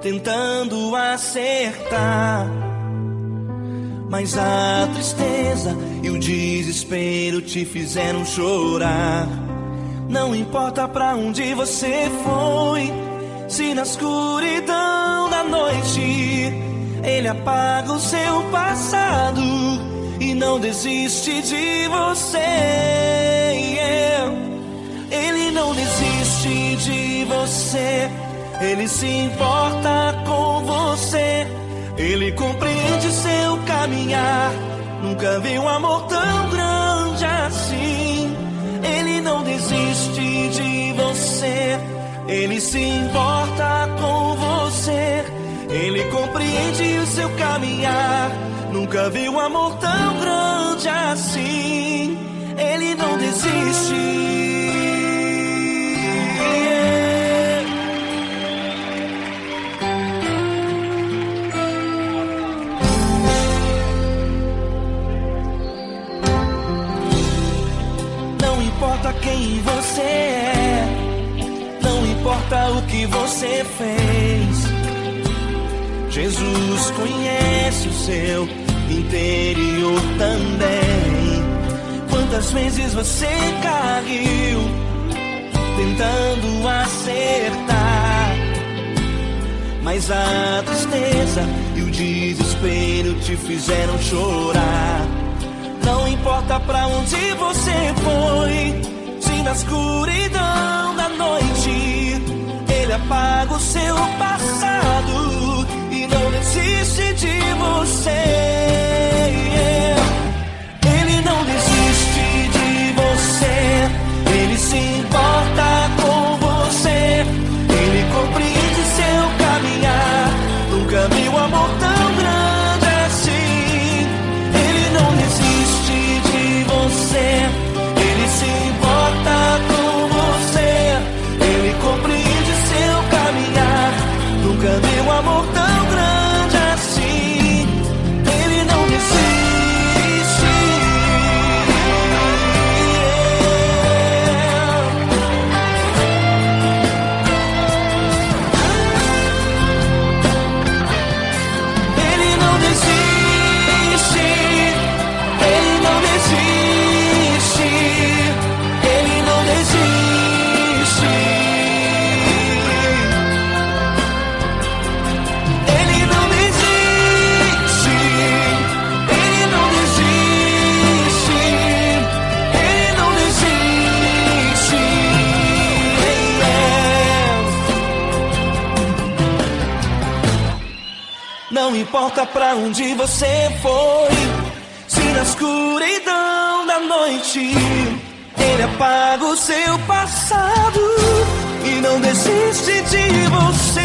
tentando acertar, mas a tristeza e o desespero te fizeram chorar. Não importa pra onde você foi, se na escuridão da noite Ele apaga o seu passado e não desiste de você. Ele não desiste de você, Ele se importa com você, Ele compreende seu caminhar. Nunca vi um amor tão grande assim. Ele não desiste de você, Ele se importa com você, Ele compreende o seu caminhar. Nunca vi um amor tão grande assim. Ele não desiste. Não importa quem você é, não importa o que você fez, Jesus conhece o seu interior também. Quantas vezes você caiu tentando acertar, mas a tristeza e o desespero te fizeram chorar. Não importa pra onde você foi, se na escuridão da noite Ele apaga o seu passado e não desiste de você. Ele não desiste de você, Ele se importa com você, Ele compreende seu caminhar. Nunca vi um amor tão grande assim. Ele não desiste de você, Ele se importa com você, Ele compreende seu caminhar. Nunca vi um amor tão grande assim. Ele não desiste. Ele não desiste. Ele não desiste. Ele não desiste. Ele não desiste. Ele não desiste. Ele não desiste. Não importa pra onde você foi, se na escuridão da noite Ele apaga o seu passado e não desiste de você.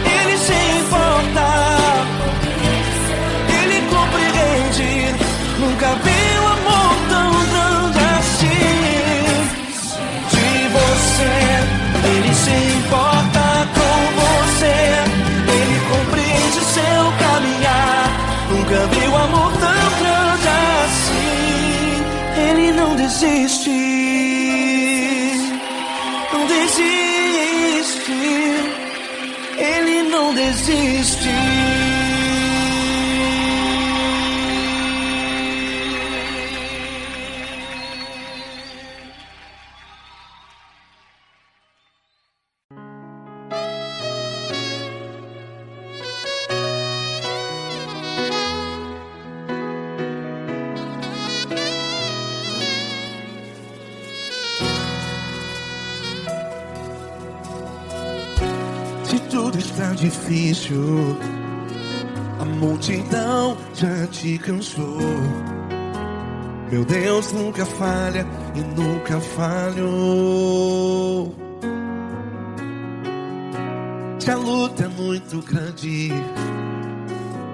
Ele se importa, Ele compreende. Nunca vi um amor tão grande assim. De desiste, Ele não desiste. Se tudo está difícil, a multidão já te cansou. Meu Deus nunca falha e nunca falhou. Se a luta é muito grande,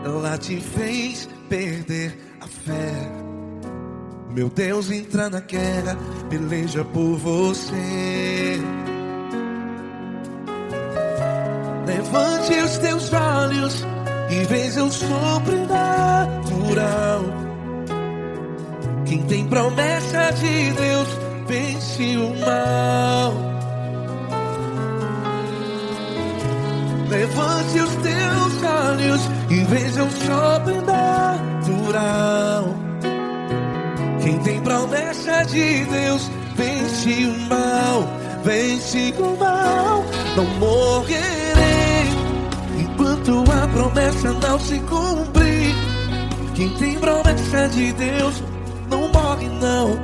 ela te fez perder a fé. Meu Deus entra na guerra, peleja por você. Levante os teus olhos e veja o sobrenatural. Quem tem promessa de Deus vence o mal. Levante os teus olhos e veja o sobrenatural. Quem tem promessa de Deus vence o mal. Vence o mal. Não morrerei enquanto a promessa não se cumprir. Quem tem promessa de Deus não morre não,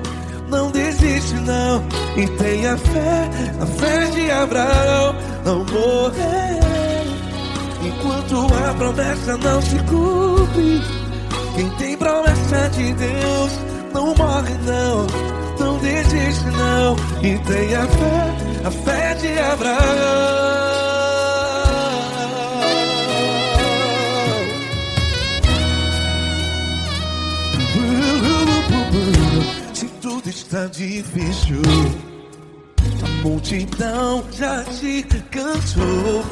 não desiste não. E tenha fé, a fé de Abraão. Não morrerei enquanto a promessa não se cumpre. Quem tem promessa de Deus não morre não, não desiste não. E tenha fé, a fé de Abraão. Se tudo está difícil, a multidão já te cansou.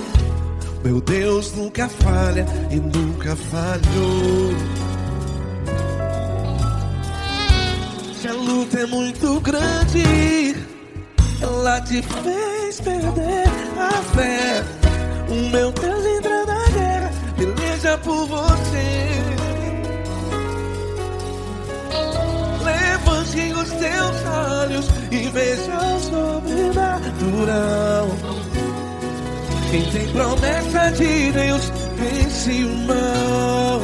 Meu Deus nunca falha e nunca falhou. Se a luta é muito grande, ela te fez perder a fé. O meu Deus entra na guerra, peleja por você. Levante os teus olhos e veja o sobrenatural. Quem tem promessa de Deus vence o mal.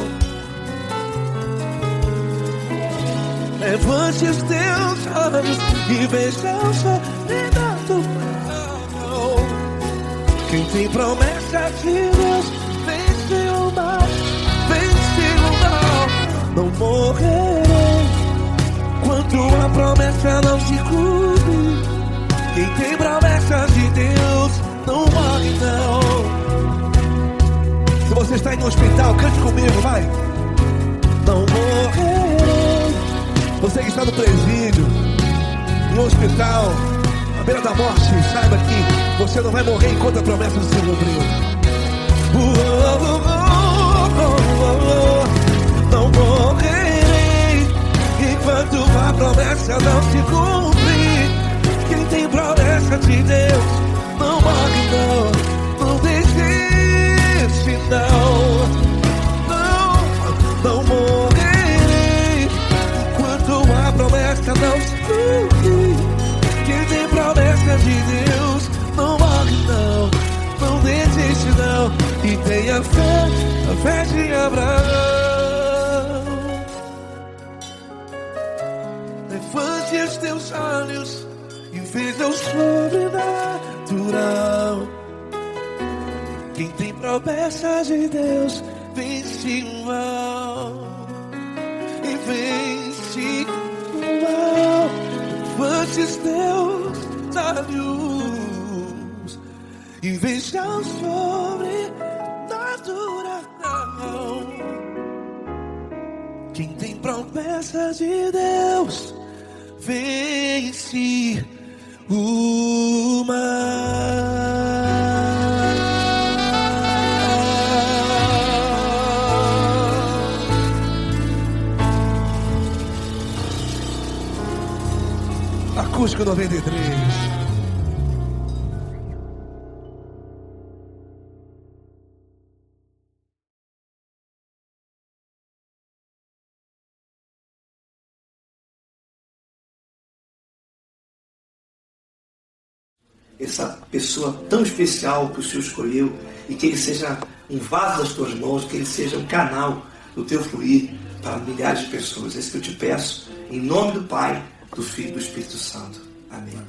Levante os teus olhos e veja o sobrenatural. Quem tem promessa de Deus vence o mal. Vence o mal. Não morrerei enquanto a promessa não se cumpre. Quem tem promessa de Deus não morre não. Se você está em um hospital, cante comigo, vai. Não morrerei. Você que está no presídio, em um hospital, à beira da morte, saiba que você não vai morrer enquanto a promessa não se cumpriu. Não morrerei enquanto a promessa não se cumprir. Quem tem promessa de Deus não morre não, não desiste não. Não morrerei enquanto a promessa não se cumprir. Quem tem promessa de Deus não morre não, não desiste não. E tenha fé, a fé de Abraão. Levante os teus olhos e veja o sobrenatural. Quem tem promessa de Deus vence o mal. E vence o mal. Levante os teus olhos e veja o sobrenatural. Quem tem promessa de Deus vence o mal. Acústico 93. essa pessoa tão especial que o Senhor escolheu e que ele seja um vaso das tuas mãos, que ele seja um canal do teu fluir para milhares de pessoas. É isso que eu te peço, em nome do Pai, do Filho e do Espírito Santo. Amém.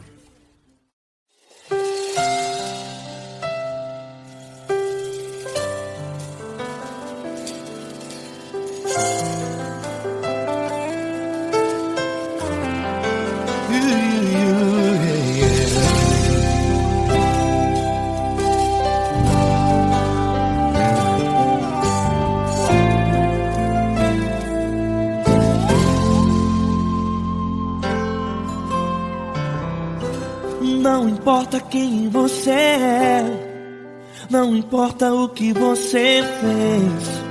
Não importa quem você é, não importa o que você fez,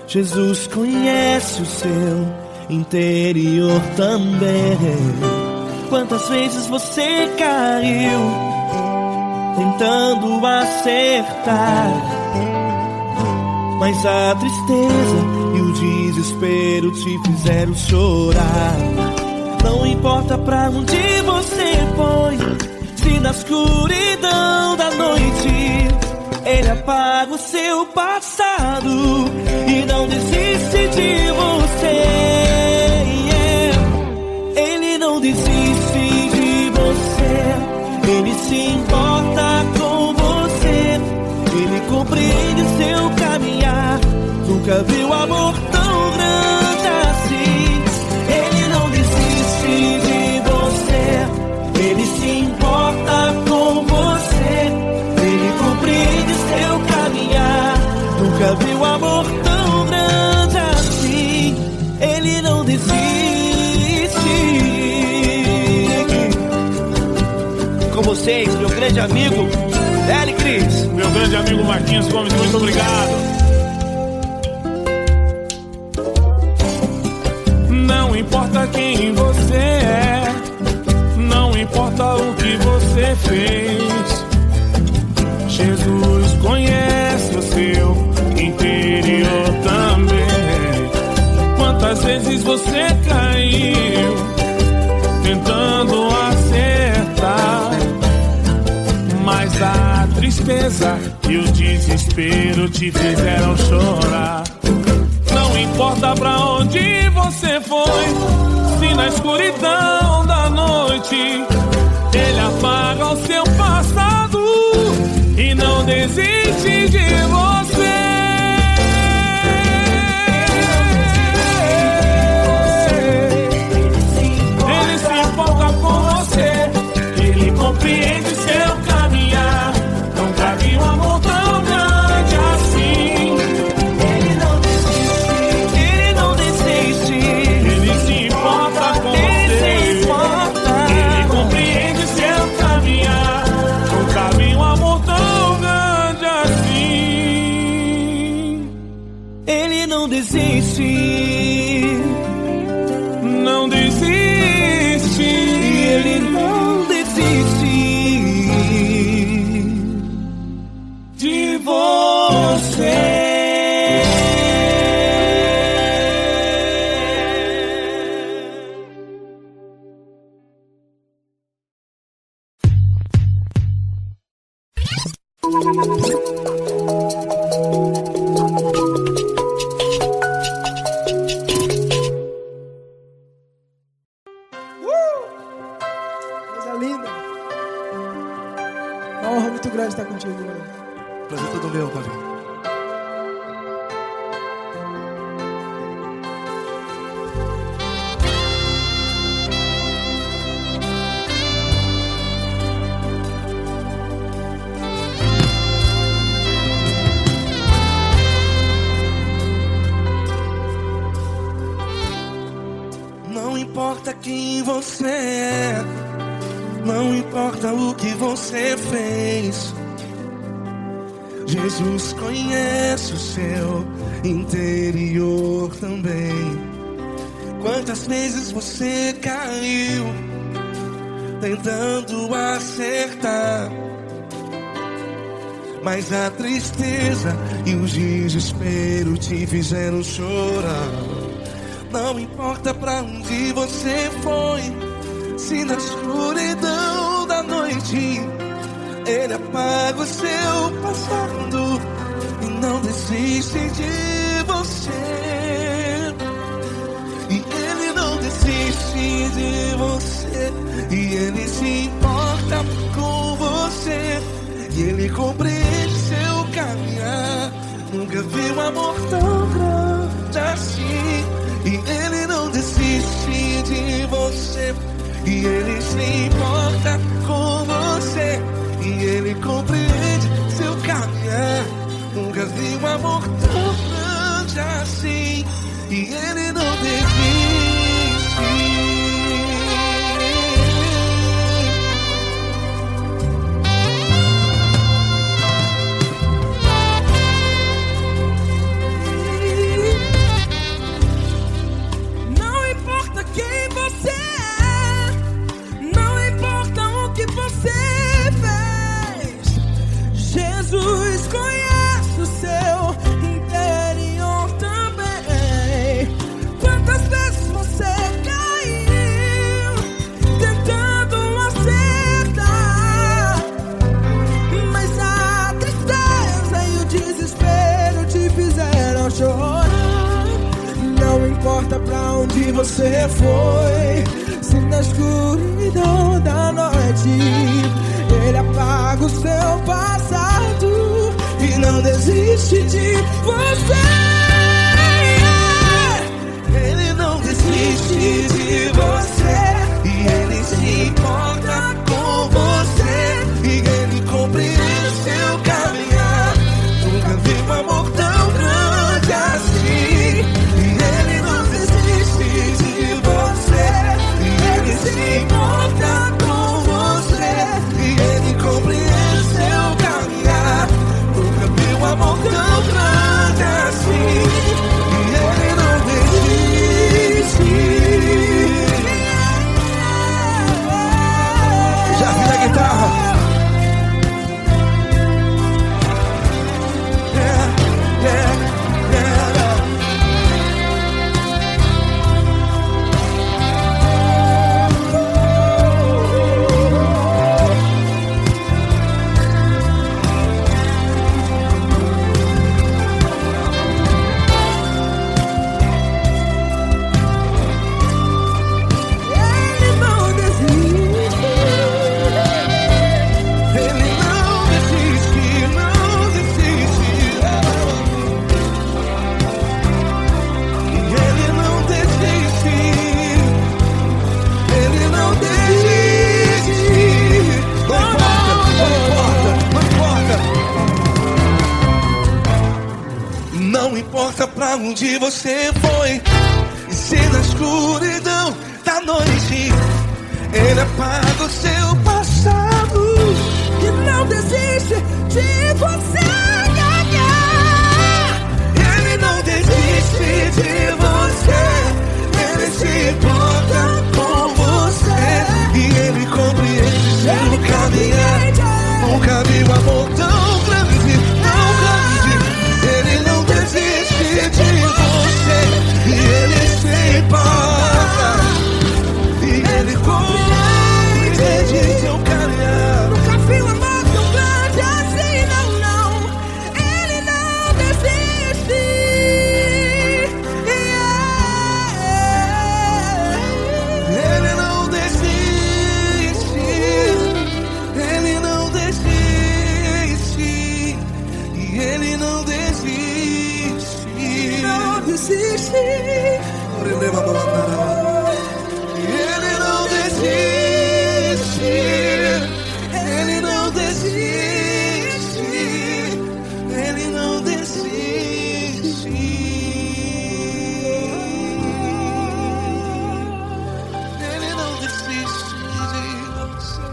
Jesus conhece o seu interior também. Quantas vezes você caiu tentando acertar, mas a tristeza e o desespero te fizeram chorar. Não importa pra onde você foi, se na escuridão da noite Ele apaga o seu passado e não desiste de você. Ele não desiste de você, Ele se importa com você, Ele compreende seu caminhar. Nunca viu amor tão grande assim. Ele não desiste de você, Ele se importa com você, Ele compreende seu caminhar. Nunca viu amor tão grande assim. Ele não desiste. Com vocês, meu grande amigo L. Cris. Meu grande amigo Marquinhos Gomes, muito obrigado. Não importa quem você é, não importa o que você fez, Jesus conhece o seu interior também. Quantas vezes você caiu tentando acertar, mas a tristeza e o desespero te fizeram chorar. Não importa pra onde você foi, se na escuridão da noite Ele apaga o seu passado e não desiste de você. Ele se importa com você, Ele compreende seu caminhar. Nunca vi um amor tão grande assim. Ele não desiste, Ele não desiste. Ele se importa com Ele você, se importa. Ele compreende seu caminhar. Nunca vi um amor tão grande assim. Ele não desiste. Não desiste. Ele não desiste De você. Coisa linda. Uma honra muito grande estar contigo, Glória. Prazer todo meu, Paulinho. Não importa quem você é, não importa o que você fez, Jesus conhece o seu interior também. Quantas vezes você caiu tentando acertar, mas a tristeza e o desespero te fizeram chorar. Não importa pra onde você foi, se na escuridão da noite apaga o seu passado e não desiste de você. E Ele não desiste de você. E Ele se importa com você. E Ele compreende seu caminhar. Nunca vi um amor tão grande assim. E Ele não desiste de você. E Ele se importa com você. E Ele compreende seu caminhar. Nunca vi um amor tão grande assim. E Ele não desiste. Não importa quem você é, não importa o que você fez, Jesus conhece o seu interior também. Quantas vezes você caiu tentando acertar, mas a tristeza e o desespero te fizeram chorar. Não importa pra onde você foi, se na escuridão da noite Ele apaga o seu passado e não desiste de você. Ele não desiste de você. E Ele se importa com você. E Ele compreende seu caminhar. Nunca vi um amor tão grande assim. E Ele não desiste de você. E Ele se importa com você. E Ele compreende seu caminhar. Nunca vi um amor tão grande assim. E Ele não desiste. Já vi a guitarra. Ele não desiste. Ele não desiste, não desiste. E Ele não desiste. Ele não desiste. Não importa, não importa. Não importa pra onde você foi. E se na escuridão da noite Ele apaga o seu passado E não desiste de você. Ele não desiste de você. Ele se importa com você. E Ele compreende seu caminhar. Nunca vi um amor tão grande, tão grande. Ele não desiste de você. E Ele se importa. E Ele compreende seu caminhar. Nunca vi um amor tão grande assim, não, não. Ele não desiste. Ele não desiste. Ele não desiste. E Ele não desiste. Não desiste. Ele não desiste. Ele não desiste. Ele não desiste. Ele não desiste de você.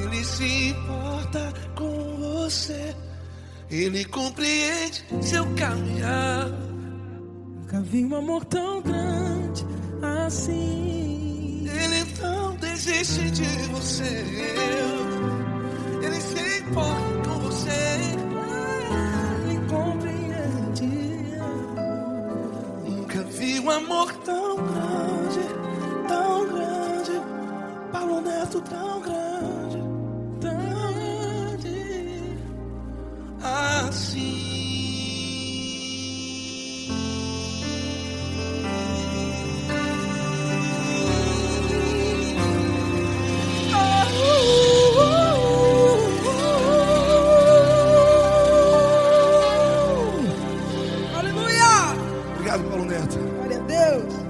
Ele se importa com você. Ele compreende seu caminhar. Nunca vi um amor tão grande assim. Ele não desiste de você. Ele se importa com você. Ele compreende. Nunca vi um amor tão grande, tão grande. Paulo Neto tão grande, tão grande. assim. Aleluia! Obrigado, Paulo Neto. Glória a Deus.